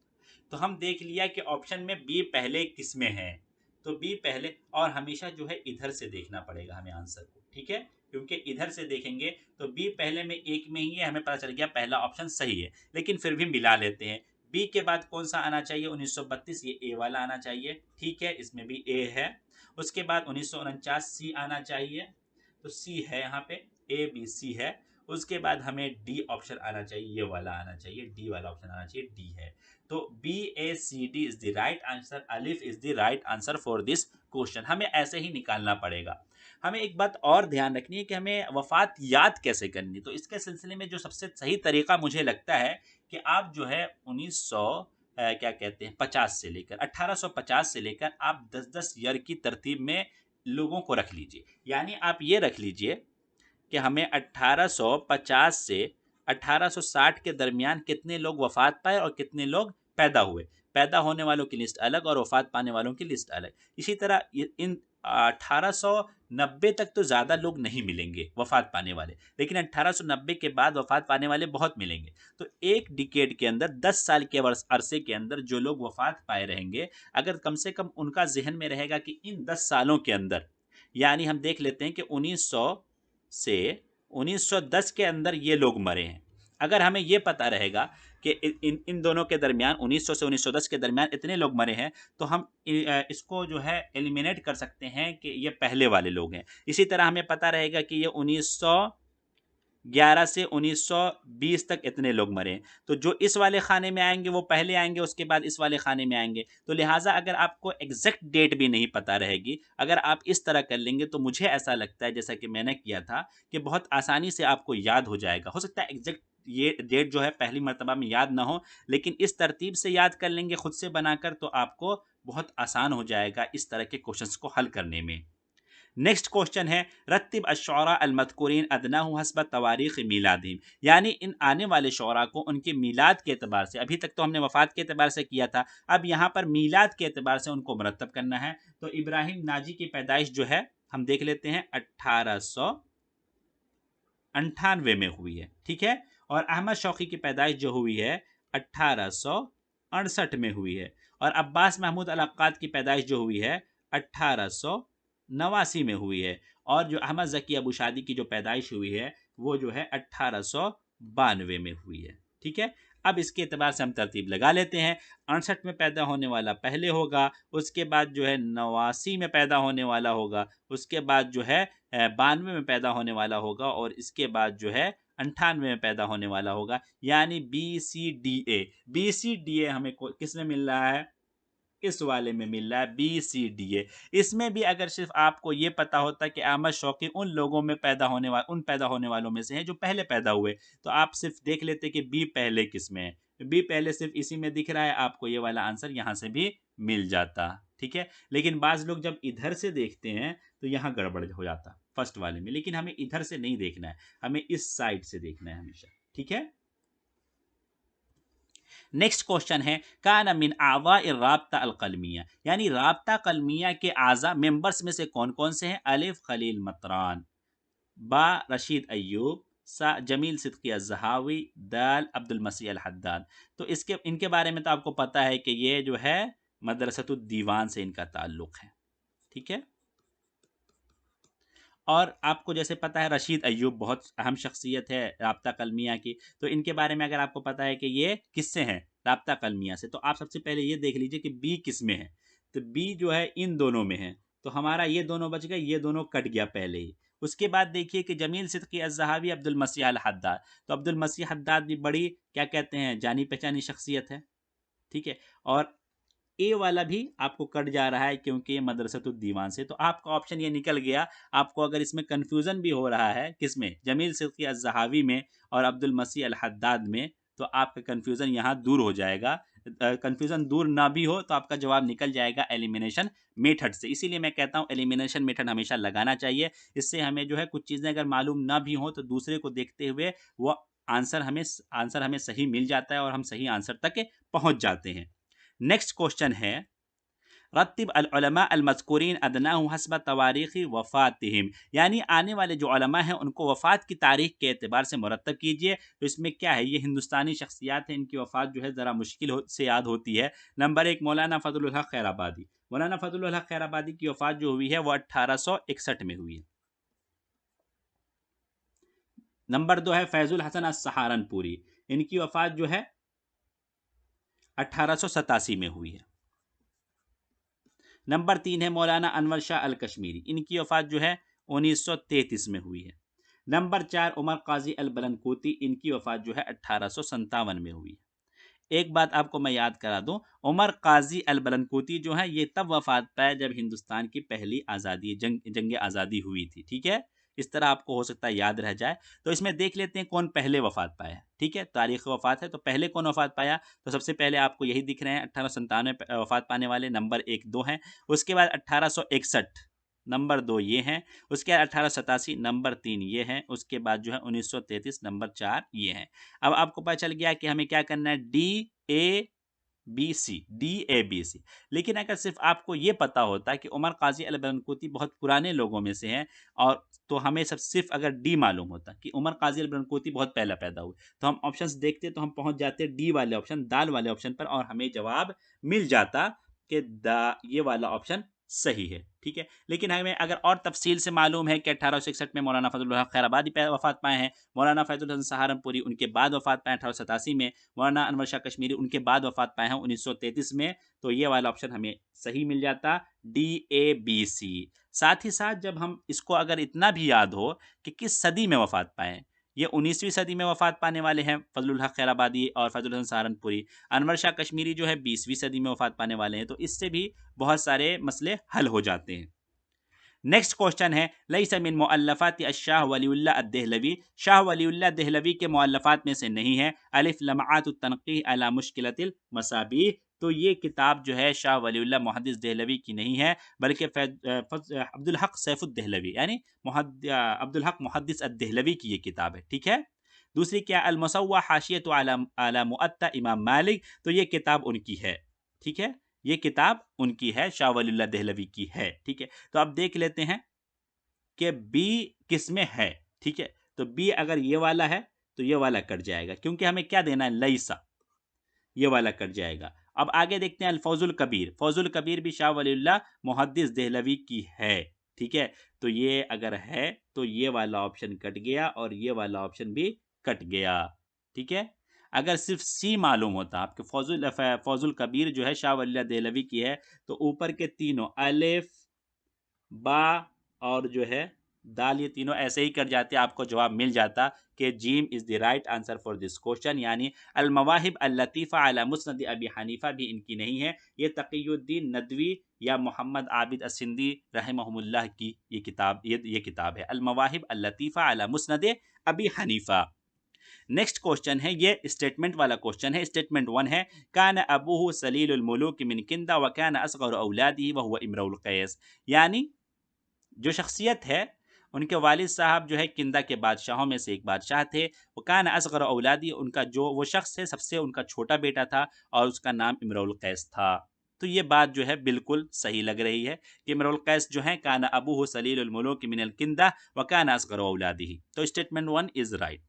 तो हम देख लिया कि ऑप्शन में बी पहले किस में है, तो बी पहले। और हमेशा जो है इधर से देखना पड़ेगा हमें आंसर को, ठीक है, क्योंकि इधर से देखेंगे तो बी पहले में एक में ही है, हमें पता चल गया पहला ऑप्शन सही है। लेकिन फिर भी मिला लेते हैं। बी के बाद कौन सा आना चाहिए? 1932, ये ए वाला आना चाहिए, ठीक है, इसमें भी ए है। उसके बाद 1949 सी आना चाहिए, तो सी है यहाँ पे, ए बी सी है। उसके बाद हमें डी ऑप्शन आना चाहिए, ये वाला आना चाहिए, डी वाला ऑप्शन आना चाहिए, डी है। तो B A C D is the right answer, अलिफ is the right answer for this question. हमें ऐसे ही निकालना पड़ेगा। हमें एक बात और ध्यान रखनी है कि हमें वफात याद कैसे करनी। तो इसके सिलसिले में जो सबसे सही तरीका मुझे लगता है कि आप जो है 1900 क्या कहते हैं 50 से लेकर 1850 से लेकर आप 10-10 ईयर की तरतीब में लोगों को रख लीजिए। यानी आप ये रख लीजिए कि हमें 1850 से 1860 के दरमियान कितने लोग वफात पाए और कितने लोग पैदा हुए। पैदा होने वालों की लिस्ट अलग और वफात पाने वालों की लिस्ट अलग। इसी तरह इन 1890 तक तो ज़्यादा लोग नहीं मिलेंगे वफात पाने वाले, लेकिन 1890 के बाद वफात पाने वाले बहुत मिलेंगे। तो एक डिकेड के अंदर 10 साल के अरसे के अंदर जो लोग वफात पाए रहेंगे, अगर कम से कम उनका जहन में रहेगा कि इन 10 सालों के अंदर, यानी हम देख लेते हैं कि 1900 से 1910 के अंदर ये लोग मरे हैं। अगर हमें ये पता रहेगा कि इन दोनों के दरमियान 1900 से 1910 के दरमियान इतने लोग मरे हैं, तो हम इसको जो है एलिमिनेट कर सकते हैं कि ये पहले वाले लोग हैं। इसी तरह हमें पता रहेगा कि ये 1911 से 1920 तक इतने लोग मरे, तो जो इस वाले खाने में आएंगे वो पहले आएंगे, उसके बाद इस वाले खाने में आएंगे। तो लिहाजा अगर आपको एग्जैक्ट डेट भी नहीं पता रहेगी, अगर आप इस तरह कर लेंगे, तो मुझे ऐसा लगता है जैसा कि मैंने किया था कि बहुत आसानी से आपको याद हो जाएगा। हो सकता है एग्जैक्ट ये डेट जो है पहली मर्तबा में याद ना हो, लेकिन इस तरतीब से याद कर लेंगे खुद से बनाकर, तो आपको बहुत आसान हो जाएगा इस तरह के क्वेश्चंस को हल करने में। नेक्स्ट क्वेश्चन है रत्तिब अश्शुरा अलमज़कुरीन अदनाहु हस्ब तवारीख़ मीलादिहिम, यानी इन आने वाले शौरा को उनके मीलाद के एतबार से, अभी तक तो हमने वफ़ात के एतबार से किया था, अब यहाँ पर मीलाद के एतबार से उनको मरतब करना है। तो इब्राहिम नाजी की पैदाइश जो है हम देख लेते हैं 1898 में हुई है, ठीक है। और अहमद शौकी की पैदाइश जो हुई है 1868 में हुई है। और अब्बास महमूद अल अक्काद की पैदाइश जो हुई है 1889 में हुई है। और जो अहमद ज़की अबू शादी की जो पैदाइश हुई है वो जो है 1892 में हुई है, ठीक है। अब इसके एतबार से हम तरतीब लगा लेते हैं। 68 में पैदा होने वाला पहले होगा, उसके बाद जो है 89 में पैदा होने वाला होगा, उसके बाद जो है 92 में पैदा होने वाला होगा, और इसके बाद जो है 98 में पैदा होने वाला होगा। यानी BCDA हमें किस में मिल रहा है? इस वाले में मिल रहा है, BCDA। इसमें भी अगर सिर्फ आपको ये पता होता कि अहमद शौकी उन लोगों में पैदा होने वालों में से हैं जो पहले पैदा हुए, तो आप सिर्फ देख लेते कि बी पहले किस में है। बी पहले सिर्फ इसी में दिख रहा है, आपको ये वाला आंसर यहाँ से भी मिल जाता, ठीक है। लेकिन बाज लोग जब इधर से देखते हैं तो यहाँ गड़बड़ हो जाता फर्स्ट वाले में, लेकिन हमें इधर से नहीं देखना है, हमें इस साइड से देखना है हमेशा, ठीक है। नेक्स्ट क्वेश्चन है कान मिन आवा राब्ता अल कलमिया, यानी राब्ता कलमिया के आज़ा मेंबर्स में से कौन कौन से हैं? अलिफ खलील मतरान, बा रशीद अय्यूब, सा जमील सिद्दीकी अज़्ज़हावी, दाल अब्दुल मसीह अल हद्दाद। तो इनके बारे में तो आपको पता है कि ये जो है मदरसतुद दीवान से इनका ताल्लुक़ है, ठीक है। और आपको जैसे पता है रशीद अय्यूब बहुत अहम शख्सियत है राब्ता कलमिया की, तो इनके बारे में अगर आपको पता है कि ये किससे हैं? राब्ता कलमिया से, तो आप सबसे पहले ये देख लीजिए कि बी किस में है। तो बी जो है इन दोनों में है, तो हमारा ये दोनों बच गए, ये दोनों कट गया पहले ही। उसके बाद देखिए कि जमील सिद्दीकी अज़्ज़हाबी, अब्दुल मसीह अल हद्दाद। तो अब्दुल मसीह हद्दाद भी बड़ी क्या कहते हैं, जानी पहचानी शख्सियत है, ठीक है। और ए वाला भी आपको कट जा रहा है क्योंकि ये मदरसतुद दीवान से, तो आपका ऑप्शन ये निकल गया। आपको अगर इसमें कंफ्यूजन भी हो रहा है किसमें, जमील सिद्दीकी अज़्ज़हाबी में और अब्दुल मसीह अल हद्दाद में, तो आपका कंफ्यूजन यहाँ दूर हो जाएगा। कंफ्यूजन दूर ना भी हो तो आपका जवाब निकल जाएगा एलिमिनेशन मेथड से। इसीलिए मैं कहता हूँ एलिमिनेशन मेथड हमेशा लगाना चाहिए। इससे हमें जो है कुछ चीज़ें अगर मालूम ना भी हो तो दूसरे को देखते हुए वो आंसर हमें सही मिल जाता है और हम सही आंसर तक पहुँच जाते हैं। नेक्स्ट क्वेश्चन है, रत्तिब अल उलमा अल मज़कूरीन अदनाहु हस्ब तवारीख़ वफ़ातिहिम, यानी आने वाले जो उलमा हैं उनको वफ़ात की तारीख के एतबार से मुरतब कीजिए। तो इसमें क्या है, ये हिंदुस्तानी शख्सियात हैं, इनकी वफ़ात जो है ज़रा मुश्किल से याद होती है। नंबर एक, मौलाना फ़ज़लुल हक़ खैराबादी। मौलाना फ़ज़लुल हक़ खैराबादी की वफ़ात जो हुई है वो 1861 में हुई है। नंबर दो है फैज़ुल हसन अस सहारनपुरी, इनकी वफ़ात जो है 1887 में हुई है। नंबर तीन है मौलाना अनवर शाह अल कश्मीरी, इनकी वफ़ात जो है 1933 में हुई है। नंबर चार उमर काजी अल बलनकोती, इनकी वफ़ात जो है 1857 में हुई है। एक बात आपको मैं याद करा दूं, उमर काजी अल बलनकोती जो है ये तब वफ़ात पाए जब हिंदुस्तान की पहली आज़ादी जंग आज़ादी हुई थी, ठीक है। इस तरह आपको हो सकता है याद रह जाए। तो इसमें देख लेते हैं कौन पहले वफ़ात पाया है, ठीक है। तारीख़ वफ़ात है तो पहले कौन वफ़ात पाया, तो सबसे पहले आपको यही दिख रहे हैं 1897 वफ़ात पाने वाले, नंबर एक दो हैं। उसके बाद 1861 नंबर दो ये हैं। उसके बाद 1887 नंबर तीन ये हैं। उसके बाद जो है 1933 नंबर चार ये हैं। अब आपको पता चल गया कि हमें क्या करना है, डी ए बी सी। लेकिन अगर सिर्फ आपको ये पता होता कि उमर काजी अल बनकुती बहुत पुराने लोगों में से हैं, और तो हमें सब सिर्फ अगर डी मालूम होता कि उमर काजी अल बनकुती बहुत पहला पैदा हुए, तो हम ऑप्शंस देखते तो हम पहुंच जाते डी वाले ऑप्शन, दाल वाले ऑप्शन पर, और हमें जवाब मिल जाता कि ये वाला ऑप्शन सही है, ठीक है। लेकिन हमें अगर और तफसील से मालूम है कि 1861 में मौलाना फजलुल हक खैराबादी वफ़ात पाए हैं, मौलाना फैजुल हसन सहारनपुरी उनके बाद वफ़ात पाए 1887 में, मौलाना अनवर शाह कश्मीरी उनके बाद वफ़ात पाए हैं 1933 में, तो ये वाला ऑप्शन हमें सही मिल जाता, DABC। साथ ही साथ जब हम इसको अगर इतना भी याद हो कि किस सदी में वफ़ात पाए, ये 19वीं सदी में वफ़ात पाने वाले हैं फजलुल हक खैराबादी और फैजुल हसन सहारनपुरी। अनवर शाह कश्मीरी जो है 20वीं सदी में वफ़ात पाने वाले हैं, तो इससे भी बहुत सारे मसले हल हो जाते हैं। नेक्स्ट क्वेश्चन है, लैसा मिन मुअल्लफ़ात शाह वलीउल्लाह अद-देहलवी, शाह वलीउल्लाह देहलवी के मुअल्लफ़ात में से नहीं है। अलिफ लमआत तनक़ीह अला मुश्किलतिल मसाबीह, तो ये किताब जो है शाह वलीउल्लाह मुहद्दिस देहलवी की नहीं है, बल्कि अब्दुल हक सैफुद देहलवी यानी अब्दुल हक मुहद्दिस अद-देहलवी की ये किताब है, ठीक है। दूसरी क्या, अल मुसव्वा हाशियतु अला अला मुअत्ता इमाम मालिक, तो ये किताब उनकी है, ठीक है। ये किताब उनकी है, शाह वलीउल्लाह देहलवी की है, ठीक है। तो अब देख लेते हैं कि बी किस में है, ठीक है। तो बी अगर ये वाला है तो ये वाला कट जाएगा, क्योंकि हमें क्या देना है, लईसा, ये वाला कट जाएगा। अब आगे देखते हैं अल कबीर, फौजुल कबीर भी शाह वलीउल्लाह मुहद्दिस देहलवी की है, ठीक है। तो ये अगर है तो ये वाला ऑप्शन कट गया और ये वाला ऑप्शन भी कट गया, ठीक है। अगर सिर्फ सी मालूम होता आपके फौजुल कबीर जो है शाह वलीउल्लाह देहलवी की है, तो ऊपर के तीनों अलिफ बा और जो है दाल, ये तीनों ऐसे ही कर जाते, आपको जवाब मिल जाता कि gym is the right answer for this question. यानी अल मवाहिब अल लतीफ़ा अला मुस्नद अबी हनीफा भी इनकी नहीं है, ये तक़ीयुद्दीन नदवी या मोहम्मद आबिद सिंधी रहमहुमुल्लाह की ये किताब है, अल मवाहिब अल लतीफ़ा अला मुस्नद अबी हनीफा। नेक्स्ट क्वेश्चन है, ये स्टेटमेंट वाला क्वेश्चन है। स्टेटमेंट वन है, कान अबूहु सलीलुल मुलूक मिन किंदा व कान असग़रु औलादिही व हुवा इमरुल क़ैस, यानी जो शख्सियत है उनके वालिद साहब जो है किंदा के बादशाहों में से एक बादशाह थे। वो कान असग़र औलादी, उनका जो वो शख्स है सबसे उनका छोटा बेटा था और उसका नाम इमरुल कैस था। तो ये बात जो है बिल्कुल सही लग रही है कि इमरुल कैस जो है कान अबूहु सलीलुल मुलूक मिनल किंदा व कान असग़र औलादिही, तो statement one is right.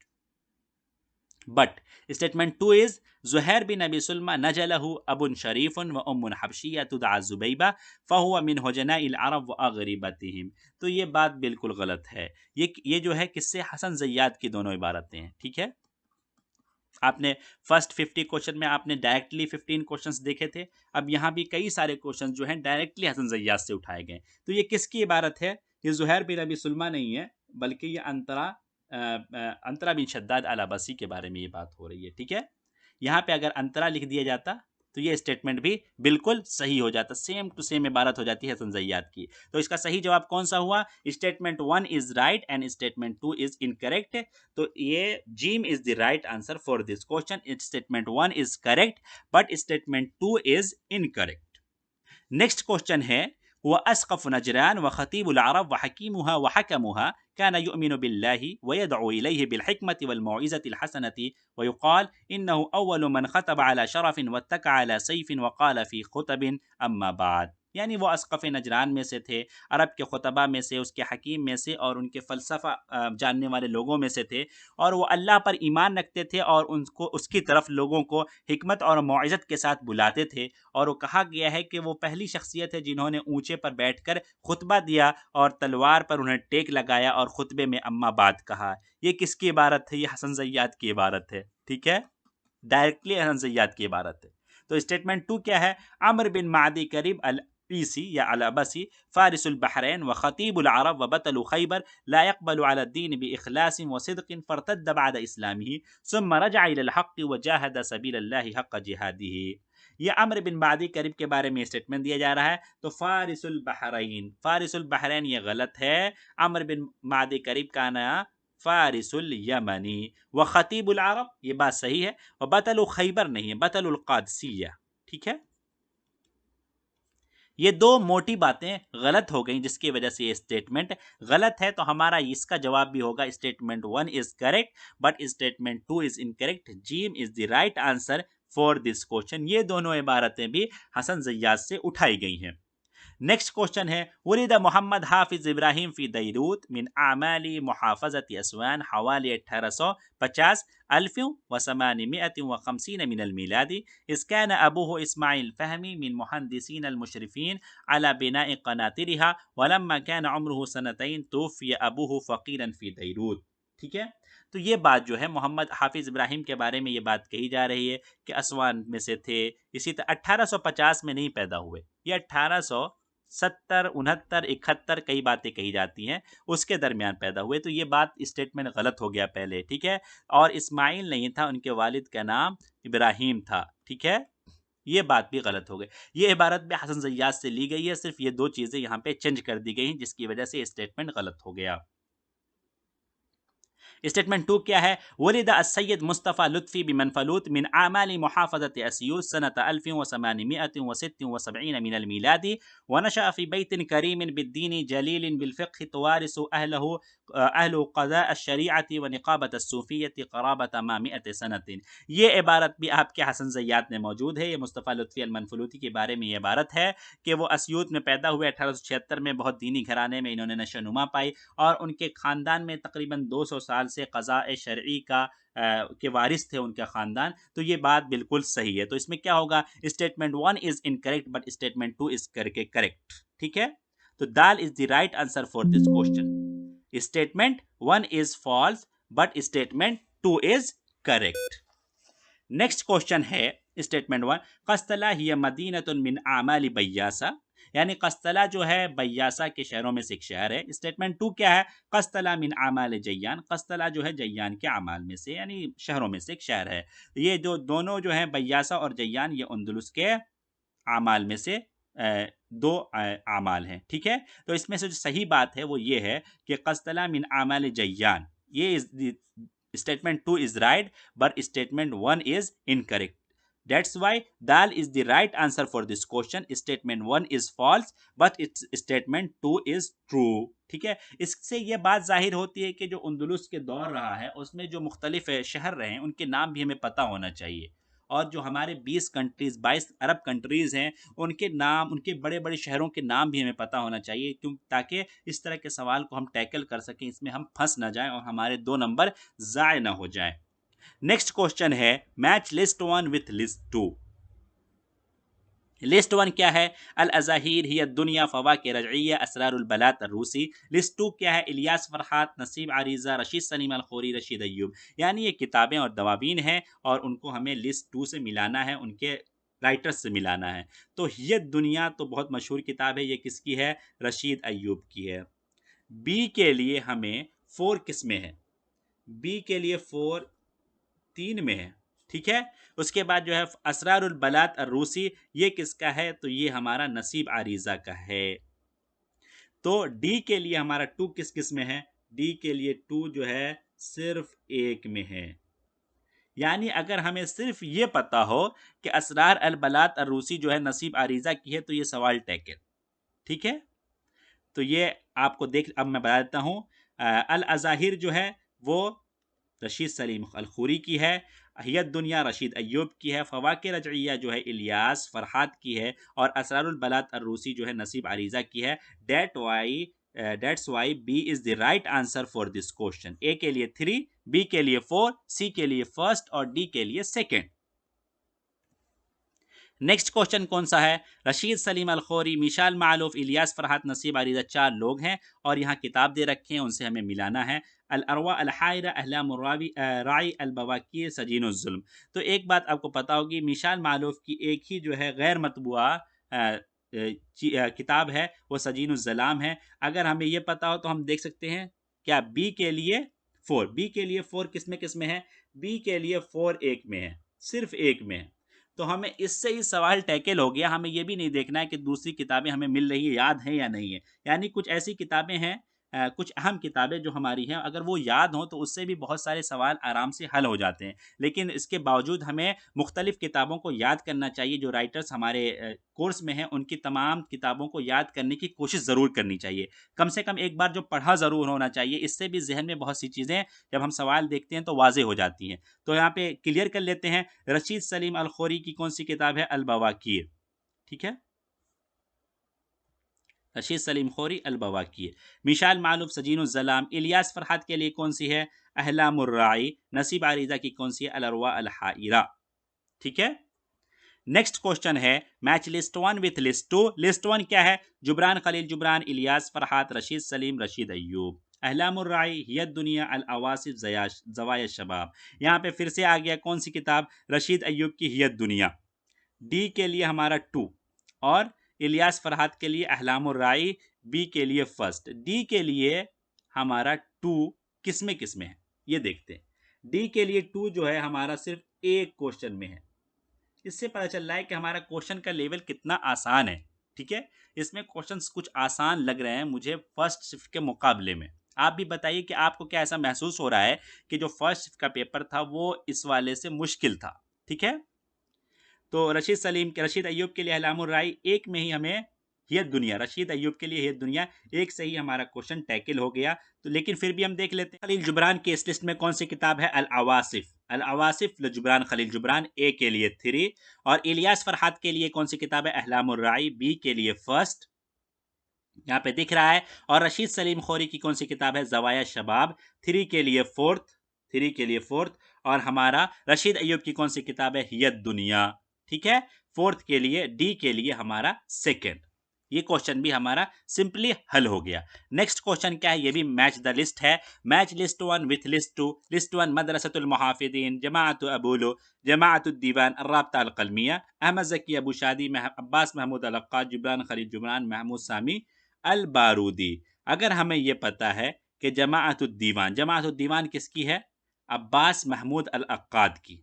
But statement two is Zuhair bin Abi Sulma नजलहु अबुन शरीफुन व उम्मुन हबशिया तुदआ ज़ुबैबा फ़हुवा मिन हुजनाइल अरब व अग़रिबतिहिम, तो ये बात बिल्कुल गलत है। ये जो है किससे, हसन ज़य्याद की दोनों इबारतें हैं, ठीक है। आपने फर्स्ट 50 क्वेश्चन में आपने डायरेक्टली 15 क्वेश्चंस देखे थे। अब यहाँ भी कई सारे क्वेश्चन जो हैं डायरेक्टली हसन ज़य्याद से उठाए गए। तो ये किसकी इबारत है? ये ज़ुहैर बिन अबी सुलमा नहीं है, बल्कि ये अंतरा बिन शद्दाद अल अबसी के बारे में ये बात हो रही है। ठीक है, यहाँ पे अगर अंतरा लिख दिया जाता तो ये स्टेटमेंट भी बिल्कुल सही हो जाता, सेम टू सेम इबारत हो जाती है हसन ज़य्याद की। तो इसका सही जवाब कौन सा हुआ? Statement 1 is right and statement 2 is incorrect. तो ये gym is the right answer for this question. Statement 1 is correct but statement 2 is incorrect. Next question है, व अस्क़फ़ नजरान व ख़तीबुल अरब व हकीमुहा व हकमुहा कान युमिनु बिल्लाहि व यदअु इलैहि बिल हिकमति वल मौइज़तिल हसनति व युक़ाल इन्नहु अव्वलु मन ख़तब अला शरफ़िन वत्तका अला सैफ़िन व क़ाल फ़ी ख़ुतबिन अम्मा बाद। यानी वो अस्क़फ़ नजरान में से थे, अरब के खुतबा में से, उसके हकीम में से और उनके फ़लसफ़ा जानने वाले लोगों में से थे, और वो अल्लाह पर ईमान रखते थे और उनको उसकी तरफ लोगों को हिकमत और मौइज़त के साथ बुलाते थे। और वो कहा गया है कि वो पहली शख्सियत है जिन्होंने ऊंचे पर बैठकर खुतबा दिया और तलवार पर उन्हें टेक लगाया और खुतबे में अम्मा बाद कहा। ये किसकी इबारत है? ये हसन ज़य्याद की इबारत है। ठीक है, डायरेक्टली हसन ज़य्याद की इबारत है। तो स्टेटमेंट 2 क्या है? अमर बिन मादी करीब अल ईसी या अल अबसी फारिसुल बहरैन व ख़तीबुल अरब व बतलु खैबर ला यक़बलु अला दीन बि इख़लासिन व सिद्क़िन फ़रतद्द बअद इस्लामिही सुम्मा रजअ इलल हक़्क़ि व जाहद सबीलल्लाहि हक़्क़ जिहादिही। ये अम्र बिन मादी करीब के बारे में स्टेटमेंट दिया जा रहा है। तो फारिसुल बहरैन, फारिसुल बहरैन ये गलत है। अम्र बिन मादी करीब का नया फारिसुल यमनी व ख़तीबुल अरब, ये बात सही है। और बतलु खैबर नहीं है, बतलुल क़ादसिया। ठीक है, ये दो मोटी बातें गलत हो गई जिसकी वजह से ये स्टेटमेंट गलत है। तो हमारा इसका जवाब भी होगा statement 1 is correct but statement 2 is incorrect. Gym is the right answer for this question. ये दोनों इबारतें भी हसन ज़य्याद से उठाई गई हैं। नेक्स्ट क्वेश्चन है, वलिद मोहम्मद हाफिज इब्राहिम फी दैरूत मिन आमाली मुहाफ़ज़त असवान हवाली 1850 अल्फ़ व समानिमिअत व खमसीन मिनल मिलादी इज़ कान अबूहु इस्माइल फ़हमी मिन मुहंदिसीन अल मुशरिफ़ीन अला बिनाइ क़नातिरिहा व लम्मा कान उम्रुहु सनतैन तुव्फ़िय अबूहु फ़क़ीरन फी दैरूत। ठीक है, तो ये बात जो है मोहम्मद हाफिज़ इब्राहिम के बारे में ये बात कही जा रही है कि असवान में से थे। इसी तरह 1850 में नहीं पैदा हुए, ये 1870, 69, 71 कई बातें कही जाती हैं, उसके दरमियान पैदा हुए। तो ये बात स्टेटमेंट गलत हो गया पहले। ठीक है, और इस्माइल नहीं था, उनके वालिद का नाम इब्राहिम था। ठीक है, ये बात भी गलत हो गई। ये इबारत भी हसन ज़य्याद से ली गई है, सिर्फ ये दो चीज़ें यहाँ पे चेंज कर दी गई जिसकी वजह से स्टेटमेंट गलत हो गया। स्टेटमेंट 2 क्या है? वलिद सैयद मुस्तफ़ा लुत्फ़ी बिमन फलूत मिन आमाली मुहाफ़ज़त अस्यूस सनत 1876 मिनल मीलादी व नशअ फ़ी बैतिन करीमिन बिद्दीन जलीलिन बिलफ़िक़्ह तुवारिसु अहलु क़ज़ाअ अश-शरीअति व निक़ाबत अस्सूफ़िय्यति क़राबत मा 100 सनतिन। ये इबारत भी आपके हसन ज़य्याद में मौजूद है। ये मुस्तफ़ा लुत्फ़ी अल-मनफ़लूती के बारे में ये इबारत है कि वो अस्यूत में पैदा हुए 1876 में, बहुत दीनी घराने में इन्होंने नशोनुमा पाई और उनके ख़ानदान में तकरीबन 200 साल से क़ज़ाए शरई का के वारिस थे उनका ख़ानदान। तो ये बात बिल्कुल सही है। तो इसमें क्या होगा? Statement 1 is incorrect but statement 2 is करके करेक्ट। ठीक है, तो दाल is the right answer for this question. Statement 1 is false but statement 2 is correct. Next question है स्टेटमेंट 1, कस्तला हिय मदीनतुन मिन आमाली बय्यासा, यानी कस्तला जो है बय्यासा के शहरों में से एक शहर है। स्टेटमेंट 2 क्या है? कस्तला मिन आमाल जय्यान, कस्तला जो है जय्यान के अमाल में से यानी शहरों में से एक शहर है। ये जो दोनों जो है बय्यासा और जय्यान, ये अंदलुस के अमाल में से दो अमाल हैं। ठीक है, तो इसमें से जो सही बात है वो ये है कि कस्तला मिन आमाल जय्यान, ये statement 2 is right but statement 1 is incorrect. That's why dal is the right answer for this question. Statement 1 is false but its statement 2 is true. ठीक है, इससे ये बात जाहिर होती है कि जो अंदलुस के दौर रहा है उसमें जो मुख्तलिफ शहर रहे हैं उनके नाम भी हमें पता होना चाहिए। और जो हमारे 20 कंट्रीज़, 22 अरब कंट्रीज़ हैं, उनके नाम, उनके बड़े बड़े शहरों के नाम भी हमें पता होना चाहिए, क्यों? ताकि इस तरह के सवाल को हम टैकल कर सकें, इसमें हम फंस ना जाएं और हमारे 2 नंबर ज़ाय ना हो जाएं। नेक्स्ट क्वेश्चन है, match list 1 with list 2। List one क्या है? अल अज़ाहिर हिय दुनिया फ़वाक़िह रजइय्या असरारुल बलात रूसी। लिस्ट टू क्या है? इलियास फ़रहात, नसीब आरीज़ा, रशीद सलीम अल खोरी, रशीद अय्यूब। यानी ये किताबें और दवाबीन हैं और उनको हमें लिस्ट टू से मिलाना है, उनके राइटर्स से मिलाना है। तो हिय दुनिया तो बहुत मशहूर किताब है, ये किसकी है? रशीद अय्यूब की है। बी के लिए हमें 4 किस्में हैं। बी के लिए 4 3 में है, ठीक है। उसके बाद जो है असरारुल बलात रूसी, ये किसका है? तो ये हमारा नसीब आरीजा का है। तो डी के लिए हमारा 2 किस किस में है? डी के लिए 2 जो है सिर्फ एक में है। यानी अगर हमें सिर्फ ये पता हो कि असरार अल बलात रूसी जो है नसीब आरीजा की है, तो ये सवाल टैकल, ठीक है। तो ये आपको देख, अब मैं बता देता हूँ। अल अज़ाहिर जो है वो रशीद सलीम अल खूरी की है। हियत दुनिया रशीद अय्यूब की है। फ़वाक़िह रजइय्या जो है इलियास फ़रहात की है। और असरारुल बलात रूसी जो है नसीब आरीज़ा की है। That's why B is the right answer for this question. A के लिए 3, बी के लिए 4, सी के लिए फर्स्ट और डी के लिए सेकेंड। नेक्स्ट क्वेश्चन कौन सा है? रशीद सलीम अल खोरी, मिशाल मालूफ, इलियास फ़रहात, नसीब आरीज़ा 4 लोग हैं और यहाँ किताब दे रखे हैं, उनसे हमें मिलाना है। अल अरवा अल हायरा अहलाम राई अल बवाकीर सजीन जुल्म। तो एक बात आपको पता होगी, मिशाल मालूफ की एक ही जो है गैर मतबूआ किताब है, वो सजीन ज़लाम है। अगर हमें ये पता हो तो हम देख सकते हैं क्या बी के लिए 4, बी के लिए 4 किस में है? बी के लिए 4 एक में है, सिर्फ एक में है। तो हमें इससे ही सवाल टैकल हो गया। हमें ये भी नहीं देखना है कि दूसरी किताबें हमें मिल रही है, याद है या नहीं है। यानी कुछ ऐसी किताबें हैं, कुछ अहम किताबें जो हमारी हैं, अगर वो याद हों तो उससे भी बहुत सारे सवाल आराम से हल हो जाते हैं। लेकिन इसके बावजूद हमें मुख्तलिफ किताबों को याद करना चाहिए। जो राइटर्स हमारे कोर्स में हैं, उनकी तमाम किताबों को याद करने की कोशिश ज़रूर करनी चाहिए। कम से कम एक बार जो पढ़ा ज़रूर होना चाहिए। इससे भी जहन में बहुत सी चीज़ें जब हम सवाल देखते हैं तो वाज़े हो जाती हैं। तो यहाँ पे क्लियर कर लेते हैं। रशीद सलीम अल खोरी की कौन सी किताब है? अल बवाकीर, ठीक है। रशीद सलीम खोरी अल बवाकीर। मिशाल मालूफ सजीन ज़लाम। इलियास फ़रहात के लिए कौन सी है? अहलामुर राई। नसीब आरीज़ा की कौन सी है? अल अरवा अल हाइरा, ठीक है। नेक्स्ट क्वेश्चन है match list 1 with list 2। List 1 क्या है? जुबरान खलील जुबरान, इलियास फ़रहात, रशीद सलीम, रशीद अय्यूब। अहलामुर राई, हियत दुनिया, अल अवासिफ, ज़वाया शबाब। यहाँ पे फिर से आ गया कौन सी किताब? रशीद अय्यूब की हियत दुनिया। डी के लिए हमारा 2 और इलियास फ़रहात के लिए अहलामुर राई, बी के लिए फर्स्ट। डी के लिए हमारा 2 किसमें है ये देखते हैं। डी के लिए 2 जो है हमारा सिर्फ एक क्वेश्चन में है। इससे पता चल रहा है कि हमारा क्वेश्चन का लेवल कितना आसान है, ठीक है। इसमें क्वेश्चंस कुछ आसान लग रहे हैं मुझे फर्स्ट शिफ्ट के मुकाबले में। आप भी बताइए कि आपको क्या ऐसा महसूस हो रहा है कि जो फर्स्ट शिफ्ट का पेपर था वो इस वाले से मुश्किल था, ठीक है। तो रशीद अय्यूब के लिए अहलामुर राई एक में ही हमें हियत दुनिया, रशीद अय्यूब के लिए हियत दुनिया एक से ही हमारा क्वेश्चन टैकल हो गया। तो लेकिन फिर भी हम देख लेते हैं खलील जुबरान की इस लिस्ट में कौन सी किताब है? अल अवासिफ। अल अवासिफ जुबरान खलील जुबरान, ए के लिए 3 और इलियास फरहात के लिए कौन सी किताब है? अहलामुर राई, बी के लिए फर्स्ट, यहाँ पे दिख रहा है। और रशीद सलीम खोरी की कौन सी किताब है? ज़वाया शबाब, 3 के लिए फोर्थ, 3 के लिए फोर्थ। और हमारा रशीद अय्यूब की कौन सी किताब है? हियत दुनिया, ठीक है। फोर्थ के लिए, डी के लिए हमारा सेकेंड। ये क्वेश्चन भी हमारा सिंपली हल हो गया। नेक्स्ट क्वेश्चन क्या है? ये भी मैच द लिस्ट है। Match list 1 with list 2। List 1 मदरसतुल मुहाफिदीन, जमाअत अबूलो, जमाअत दीवान, अर्राब्ता अल कलमिया, अहमद ज़की अबू शादी, अब्बास महमूद अल अक्काद, जुबरान खलील जुबरान, महमूद सामी अल बारूदी। अगर हमें यह पता है कि जमाअतुद दीवान, जमाअतुद दीवान किसकी है? अब्बास महमूद अल अक्काद की,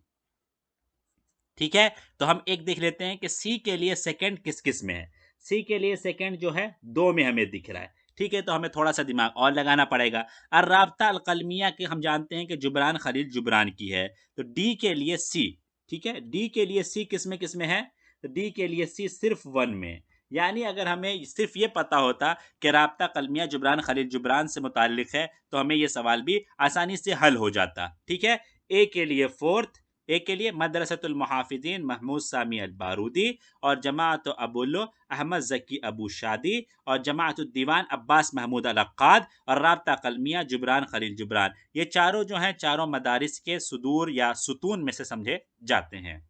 ठीक है। तो हम एक देख लेते हैं कि सी के लिए सेकंड किस किस में है। सी के लिए सेकंड जो है 2 में हमें दिख रहा है, ठीक है। तो हमें थोड़ा सा दिमाग और लगाना पड़ेगा। और राब्ता अल कलमिया के हम जानते हैं कि जुबरान खलील जुबरान की है। तो डी के लिए सी, ठीक है। डी के लिए सी किस में है? तो डी के लिए सी सिर्फ 1 में। यानी अगर हमें सिर्फ ये पता होता कि राब्ता कलमिया जुबरान खलील जुबरान से मुताल्लिक है तो हमें ये सवाल भी आसानी से हल हो जाता, ठीक है। ए के लिए फोर्थ, ए के लिए मदरसतुल मुहाफिदीन महमूद सामी अल बारूदी, और जमाअत अबुल्लो अहमद ज़की अबू शादी, और जमाअत दीवान अब्बास महमूद अल अक्काद, और राब्ता कलमिया जुबरान खलील जुबरान। ये चारों जो हैं चारों मदारिस के सुदूर या सुतून में से समझे जाते हैं।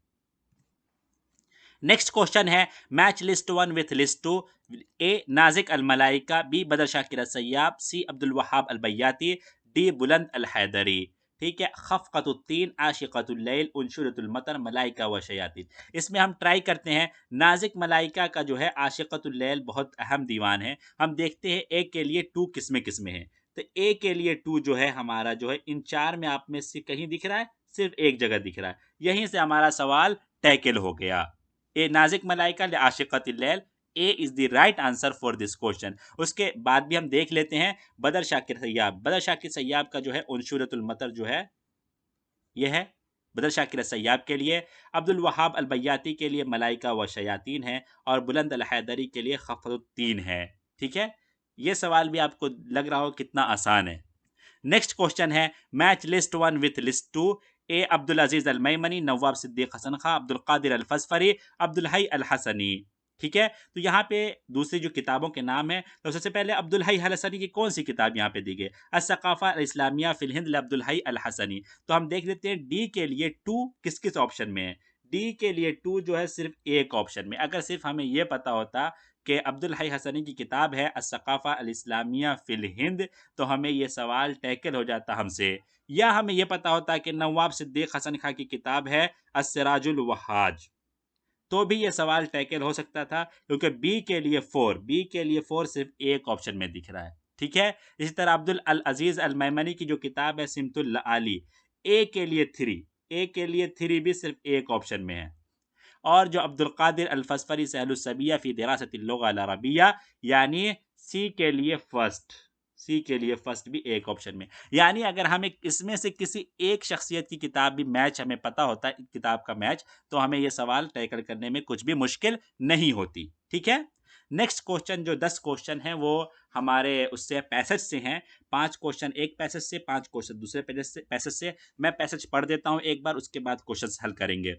नेक्स्ट क्वेश्चन है match list 1 with list 2। A Nazik al Malaika, B Badr Shakir Sayyab, C Abdul Wahab al Bayati, D Buland al Hydari. ठीक है, खफकतुत्तीन, आशिकतुल्लैल, उनशुरतुल मतर, मलाइका व शयातीन। इसमें हम ट्राई करते हैं। नाजिक मलाइका का जो है आशिकतुल्लैल बहुत अहम दीवान है। हम देखते हैं ए के लिए 2 किस्में किस्में हैं। तो ए के लिए 2 जो है हमारा जो है इन 4 में आप में से कहीं दिख रहा है, सिर्फ एक जगह दिख रहा है। यहीं से हमारा सवाल टैकल हो गया। ए नाजिक मलाइका ले आशिकतुल्लैल, A is the right answer for this question. उसके बाद भी हम देख लेते हैं बदर शाकिर सैयाब। बदर शाकिर सैयाब का जो है उनशुरतुल मतर जो है यह है बदर शाकिर सैयाब के लिए। अब्दुल वहाब अल बैयाती के लिए मलाइका व शयातीन है, और बुलंद अल हैदरी के लिए खफरुत्तीन है। ठीक है, ये सवाल भी आपको लग रहा हो कितना आसान है। नेक्स्ट क्वेश्चन है मैच लिस्ट 1 विथ लिस्ट 2। ए अब्दुल अजीज अल मैमनी, नवाब सिद्दीक हसन खां, अब्दुल कादिर अल फसफरी, अब्दुल हई अल हसनी। ठीक है, तो यहाँ पे दूसरी जो किताबों के नाम है, तो सबसे पहले अब्दुल हई अल हसनी की कौन सी किताब यहाँ पे दी गई? अस्सकाफा अल इस्लामिया फिल हिंद अब्दुल हई अल हसनी। तो हम देख लेते हैं डी के लिए 2 किस किस ऑप्शन में है। डी के लिए 2 जो है सिर्फ एक ऑप्शन में। अगर सिर्फ हमें यह पता होता कि अब्दुल हई हसनी की किताब है अस्सकाफा अल इस्लामिया फिल हिंद, तो हमें यह सवाल टैकल हो जाता हमसे। या हमें यह पता होता कि नवाब सिद्दीक हसन खां की किताब है अस्सिराजुल वहाज, तो भी यह सवाल टैकल हो सकता था, क्योंकि बी के लिए 4 सिर्फ एक ऑप्शन में दिख रहा है। ठीक है, इसी तरह अब्दुल अल अजीज अल मैमनी की जो किताब है सिमतुल आली, ए के लिए 3 भी सिर्फ एक ऑप्शन में है। और जो अब्दुल कादिर अल फसफरी सहलुस्सबिया फी दिरासतिल लुगा अल अरबिया, यानी सी के लिए फर्स्ट भी एक ऑप्शन में। यानी अगर हमें इसमें से किसी एक शख्सियत की किताब भी मैच हमें पता होता है, किताब का मैच, तो हमें यह सवाल टैकल करने में कुछ भी मुश्किल नहीं होती। ठीक है, नेक्स्ट क्वेश्चन जो 10 क्वेश्चन है वो हमारे उससे पैसेज से हैं। 5 क्वेश्चन एक पैसेज से, 5 क्वेश्चन दूसरे पैसेज से। मैं पैसेज पढ़ देता हूं एक बार, उसके बाद क्वेश्चन हल करेंगे।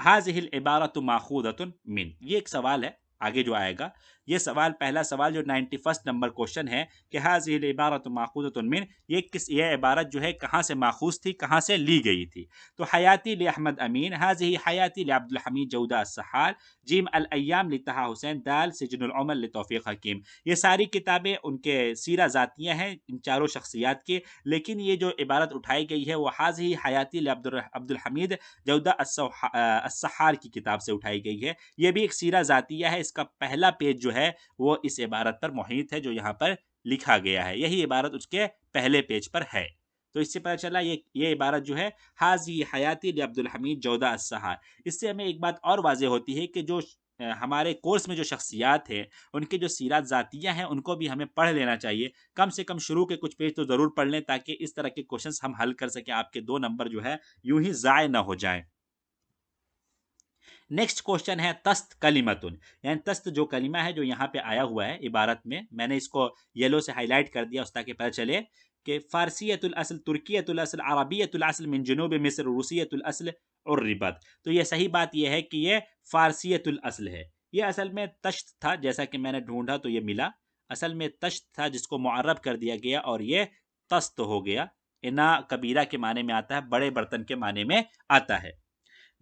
हाज़िहिल इबारतु माखूदतुन मिन। ये एक सवाल है आगे जो आएगा। ये सवाल, पहला सवाल जो 91 नंबर क्वेश्चन है कि हाज़िहिल इबारतु माखूदतुन मिन, ये इबारत जो है कहाँ से माखूज थी, कहाँ से ली गई थी? तो हयाती ले अहमद अमीन, हाज़िही हयाती ले अब्दुल हमीद जौदा अस्सहाल, जीम अल अय्याम ले तहा हुसैन, दाल सिजनुल उमर ले तौफीक हकीम। ये सारी किताबें उनके सीरा ज़ातियाँ हैं इन चारों शख्सियात के, लेकिन ये जो इबारत उठाई गई है वो हाज़िही हयाती ले अब्दुल हमीद जौदा अस्सहार की किताब से उठाई गई है। ये भी एक सीरा ज़ातिया है। इसका पहला पेज जो है वो इस इबारत पर मुहित है जो यहाँ पर लिखा गया है। यही इबारत उसके पहले पेज पर है। तो इससे पता चला ये इबारत जो है हाजी हयाती अब्दुल हमीद जौदा अस्सहार। इससे हमें एक बात और वाज़ेह होती है कि जो हमारे कोर्स में जो शख्सियात हैं उनके जो सीरात ज़ातियाँ हैं उनको भी हमें पढ़ लेना चाहिए। कम से कम शुरू के कुछ पेज तो ज़रूर पढ़ लें, ताकि इस तरह के क्वेश्चंस हम हल कर सकें, आपके 2 नंबर जो है यूं ही ज़ाय ना हो जाएं। नेक्स्ट क्वेश्चन है तस्त कलिमतुन, यानी तस्त जो कलिमा है जो यहाँ पे आया हुआ है इबारत में, मैंने इसको येलो से हाईलाइट कर दिया ताकि पता चले कि फारसियतुल असल, तुर्कियतुल असल, अरबियतुल असल, मिन जुनूब मिस्र, रूसियतुल असल, उर्रिबत। तो ये सही बात यह है कि ये फारसियतुल अस्ल है। ये असल में तश्त था, जैसा कि मैंने ढूंढा तो ये मिला। असल में तश्त था जिसको मुअर्रब कर दिया गया और ये तस्त हो गया। इना कबीरा के माने में आता है, बड़े बर्तन के माने में आता है।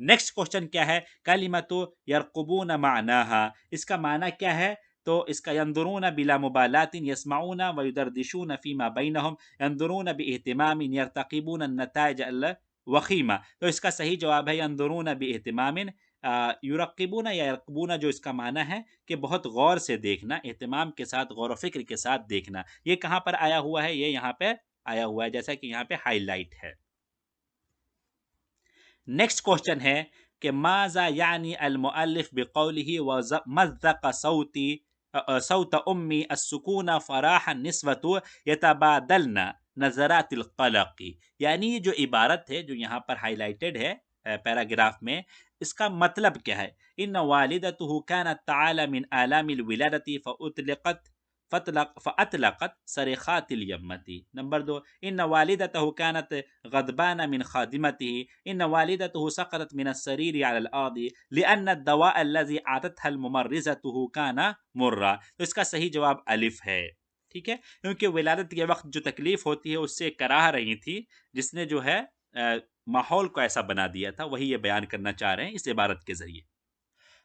नेक्स्ट क्वेश्चन क्या है, कलिमतु यरकुबून मानाहा, इसका माना क्या है? तो इसका यंदुरून बिला मुबालातिन यस्माऊन व युदरदिशून फीमा बैनहुम यंदुरून बिइहतिमामिन यर्तकिबून अन्नताइज अल वखीमा। तो इसका सही जवाब है यंदुरून बिइहतिमामिन। युरक्किबून या यरकबून जो इसका माना है कि बहुत गौर से देखना, एहतिमाम के साथ, गौर व फिक्र के साथ देखना। ये कहाँ पर आया हुआ है? ये यहाँ पे आया हुआ है, जैसा कि यहाँ पे हाईलाइट है। नेक्स्ट क्वेश्चन है कि माजा यानी अल मुअल्लिफ बिकौलिही व मज़्ज़क़ सौती सौत उम्मी अस्सुकून फराह निस्वतु यतबादलना नजरातिल क़लक़ी। यानी ये जो इबारत है जो यहाँ पर हाईलाइटेड है पैराग्राफ में, इसका मतलब क्या है? इन वालिदतुहु कानत तआला मिन आलामिल विलादती फ़अतलक़त सरिख़ातिल यम्मती। नंबर 2, इन वालिदतहु कानत गदबान मिन खादिमतिही इन वालिदतहु सकतत मिन अस्सरीरी अलल अर्दी लिअन्न दवा अल्लज़ी आततहल मुमर्रिज़तुहु काना मुर्रा। तो इसका सही जवाब अलिफ है। ठीक है, क्योंकि विलादत के वक्त जो तकलीफ होती है उससे कराह रही थी, जिसने जो है माहौल को ऐसा बना दिया था, वही ये बयान करना चाह रहे हैं इस इबारत के जरिए।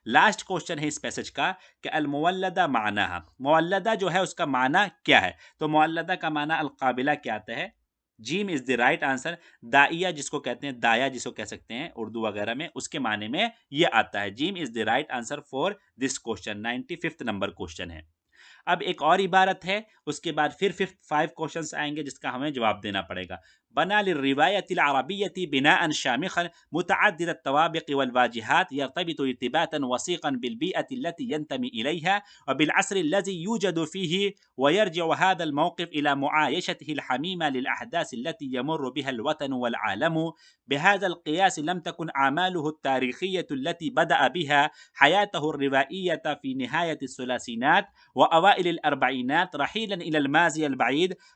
लास्ट क्वेश्चन है इस पैसेज का कि अल मुवल्लदा मानाहा, मुवल्लदा जो है उसका माना क्या है? तो मुवल्लदा का माना अल काबिला क्या आता है? जीम इज द राइट आंसर। दाइया जिसको कहते हैं, दाया जिसको कह सकते हैं उर्दू वगैरह में, उसके माने में ये आता है। जीम is the right answer for this question. 95th number question है। अब एक और इबारत है, उसके बाद फिर 5 क्वेश्चंस आएंगे जिसका हमें जवाब देना पड़ेगा। बना लिर्रिवायतिल अरबिय्यति बिनाअन शामिखन मुतअद्दिद तवाबिक़ वल वाजिहात यर्तबितु इर्तिबातन वसीक़न बिल बीअति अल्लती यंतमी इलैहा व बिल अस्र अल्लज़ी यूजदु फ़ीही व यरजिउ हाज़ा अल मौक़िफ़ इला मुआयशतिही अल हमीमा लिल अहदास अल्लती यमुर्रु बिहा अल वतन वल आलम बिहाज़ा अल क़ियास लम तकुन आमालुहु अत्तारिख़िय्यतु अल्लती बदअ बिहा हयातहु अर्रिवाइय्यत फ़ी निहायति अस्सुलासिनात व अवाइल अल अर्बईनात रहीलन इला अल माज़ी अल बईद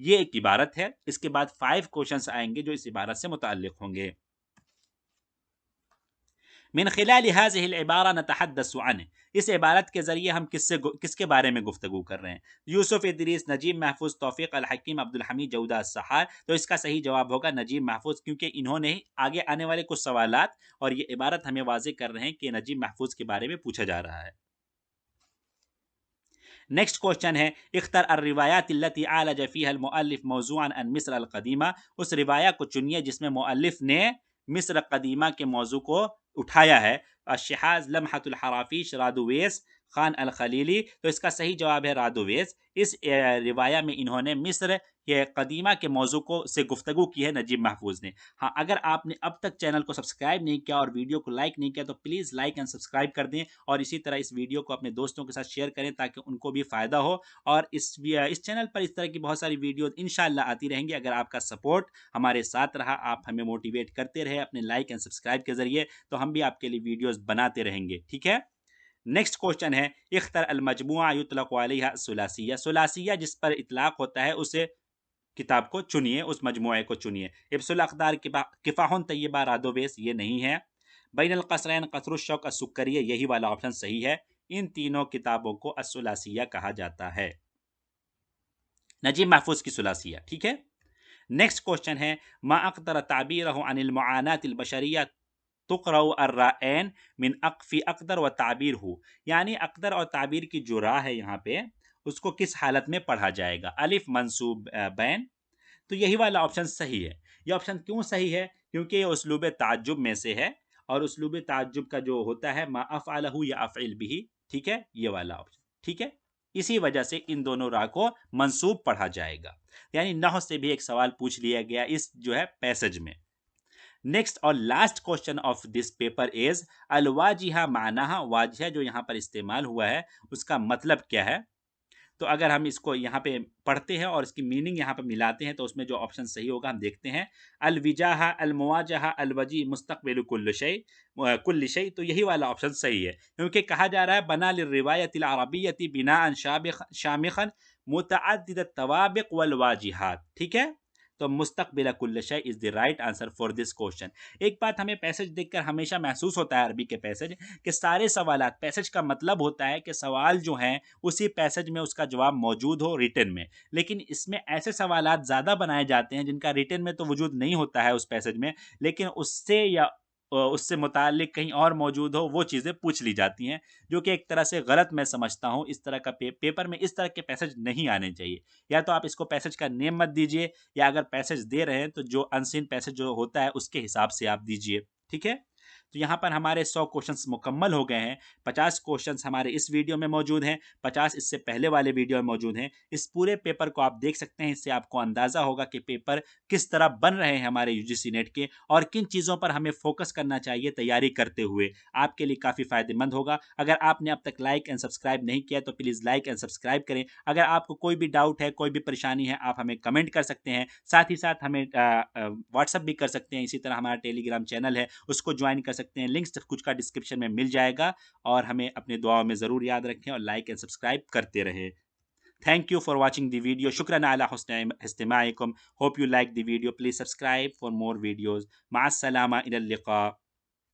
ये एक इबारत है। इसके बाद 5 क्वेश्चंस आएंगे जो इस इबारत से मुताल्लिक होंगे। मिन खिलाल हाज़िहिल इबारा नतहद्दसु अन्हु, इस इबारत के ज़रिए हम किसके बारे में गुफ्तगू कर रहे हैं? यूसुफ इदरीस, नजीब महफूज, तौफीक अल हकीम, अब्दुल हमीद जौदा अस्सहार। तो इसका सही जवाब होगा नजीब महफूज, क्योंकि इन्होंने ही आगे आने वाले कुछ सवालात और ये इबारत हमें वाज़ेह कर रहे हैं कि नजीब महफूज के बारे में पूछा जा रहा है। नेक्स्ट क्वेश्चन है इख्तर अर्रिवायात अल्लती आलज फीहा अल मुअल्लिफ मौज़ूअन अन मिस्र अल क़दीमा, उस रिवाया को चुनिए जिसमें मुअल्लिफ ने मिस्र कदीमा के मौजू को उठाया है। अश्शिहाज़, लम्हतुल हराफिश, रादुवेस, खान अल खलीली। तो इसका सही जवाब है रादुवेस। इस रिवाया में इन्होंने मिस्र के कदीमा के मौजू को से गुफ्तगू की है नजीब महफूज ने। हाँ, अगर आपने अब तक चैनल को सब्सक्राइब नहीं किया और वीडियो को लाइक नहीं किया तो प्लीज़ लाइक एंड सब्सक्राइब कर दें और इसी तरह इस वीडियो को अपने दोस्तों के साथ शेयर करें ताकि उनको भी फ़ायदा हो। और इस चैनल पर इस तरह की बहुत सारी वीडियो इंशाल्लाह आती रहेंगी। अगर आपका सपोर्ट हमारे साथ रहा, आप हमें मोटिवेट करते रहे अपने लाइक एंड सब्सक्राइब के ज़रिए, तो हम भी आपके लिए वीडियोज़ बनाते रहेंगे। ठीक है। नेक्स्ट क्वेश्चन है इख्तर अल मजमुआ युतलक़ु अलैहा सुलासिया, सुलासिया जिस पर इतलाक होता है उसे किताब को चुनिए, उस मजमुए को चुनिए। इब्सुल अक़दार किफ़ाहुन तय्यबा रादोवेस, ये नहीं है। बैनुल क़सरैन क़सरुश शौक़ अस्सुक्करिया, यही वाला ऑप्शन सही है। इन तीनों किताबों को अस्सुलासिया कहा जाता है, नजीब महफूज की सुलासिया। ठीक है। नेक्स्ट क्वेश्चन है मा अक़दर ताबीरहु अनिल मुआनातिल बशरिया तुक़रउ अर्राएन मिन अक़फ़ी अक़दर व ताबीर हो, यानी अक़दर और ताबीर की जो राह है यहाँ पे उसको किस हालत में पढ़ा जाएगा? अलिफ मंसूब बैन, तो यही वाला ऑप्शन सही है। ये ऑप्शन क्यों सही है? क्योंकि ये उसलूब ताज्जुब में से है, और उसलूब ताज्जुब का जो होता है मा अफ़अलहु या अफ़इल बिही, ठीक है, ये वाला ऑप्शन, ठीक है। इसी वजह से इन दोनों रा को मंसूब पढ़ा जाएगा। यानी नहव से भी एक सवाल पूछ लिया गया इस जो है पैसेज में। नेक्स्ट और last question of this paper is अल वाजिहा मानाहा, वाजिहा जो यहाँ पर इस्तेमाल हुआ है उसका मतलब क्या है? तो अगर हम इसको यहाँ पे पढ़ते हैं और इसकी मीनिंग यहाँ पे मिलाते हैं तो उसमें जो ऑप्शन सही होगा हम देखते हैं। अल विजाहा अल मुवाजहा अल वजी मुस्तकबिल कुल्ल शै, तो यही वाला ऑप्शन सही है, क्योंकि कहा जा रहा है बना लिर्रिवायतिल अरबिय्यति बिनाअन शामिखन मुतअद्दिद तवाबिक वल वाजिहात, ठीक है। तो मुस्तकबिल कुल्ल शै is the right answer for this question. एक बात हमें पैसेज देखकर हमेशा महसूस होता है अरबी के पैसेज कि सारे सवालात, पैसेज का मतलब होता है कि सवाल जो हैं उसी पैसेज में उसका जवाब मौजूद हो रिटन में, लेकिन इसमें ऐसे सवालात ज़्यादा बनाए जाते हैं जिनका रिटन में तो वजूद नहीं होता है उस पैसेज में, लेकिन उससे या उससे मुताल्लिक कहीं और मौजूद हो वो चीज़ें पूछ ली जाती हैं, जो कि एक तरह से गलत मैं समझता हूँ। इस तरह का पेपर में इस तरह के पैसेज नहीं आने चाहिए। या तो आप इसको पैसेज का नेम मत दीजिए, या अगर पैसेज दे रहे हैं तो जो अनसीन पैसेज जो होता है उसके हिसाब से आप दीजिए, ठीक है। तो यहाँ पर हमारे 100 क्वेश्चंस मुकम्मल हो गए हैं। 50 क्वेश्चंस हमारे इस वीडियो में मौजूद हैं, 50 इससे पहले वाले वीडियो में मौजूद हैं। इस पूरे पेपर को आप देख सकते हैं, इससे आपको अंदाज़ा होगा कि पेपर किस तरह बन रहे हैं हमारे यूजीसी नेट के, और किन चीज़ों पर हमें फोकस करना चाहिए तैयारी करते हुए। आपके लिए काफ़ी फ़ायदेमंद होगा। अगर आपने अब तक लाइक एंड सब्सक्राइब नहीं किया तो प्लीज़ लाइक एंड सब्सक्राइब करें। अगर आपको कोई भी डाउट है, कोई भी परेशानी है, आप हमें कमेंट कर सकते हैं। साथ ही साथ हमें व्हाट्सअप भी कर सकते हैं। इसी तरह हमारा टेलीग्राम चैनल है, उसको ज्वाइन कर सकते हैं। लिंक्स कुछ का डिस्क्रिप्शन में मिल जाएगा। और हमें अपने दुआओं में ज़रूर याद रखें और लाइक एंड सब्सक्राइब करते रहें। Thank you for watching the video. Shukran ala husni istimaikum. Hope you like the video. Please subscribe for more videos. Ma'as salama ila liqa.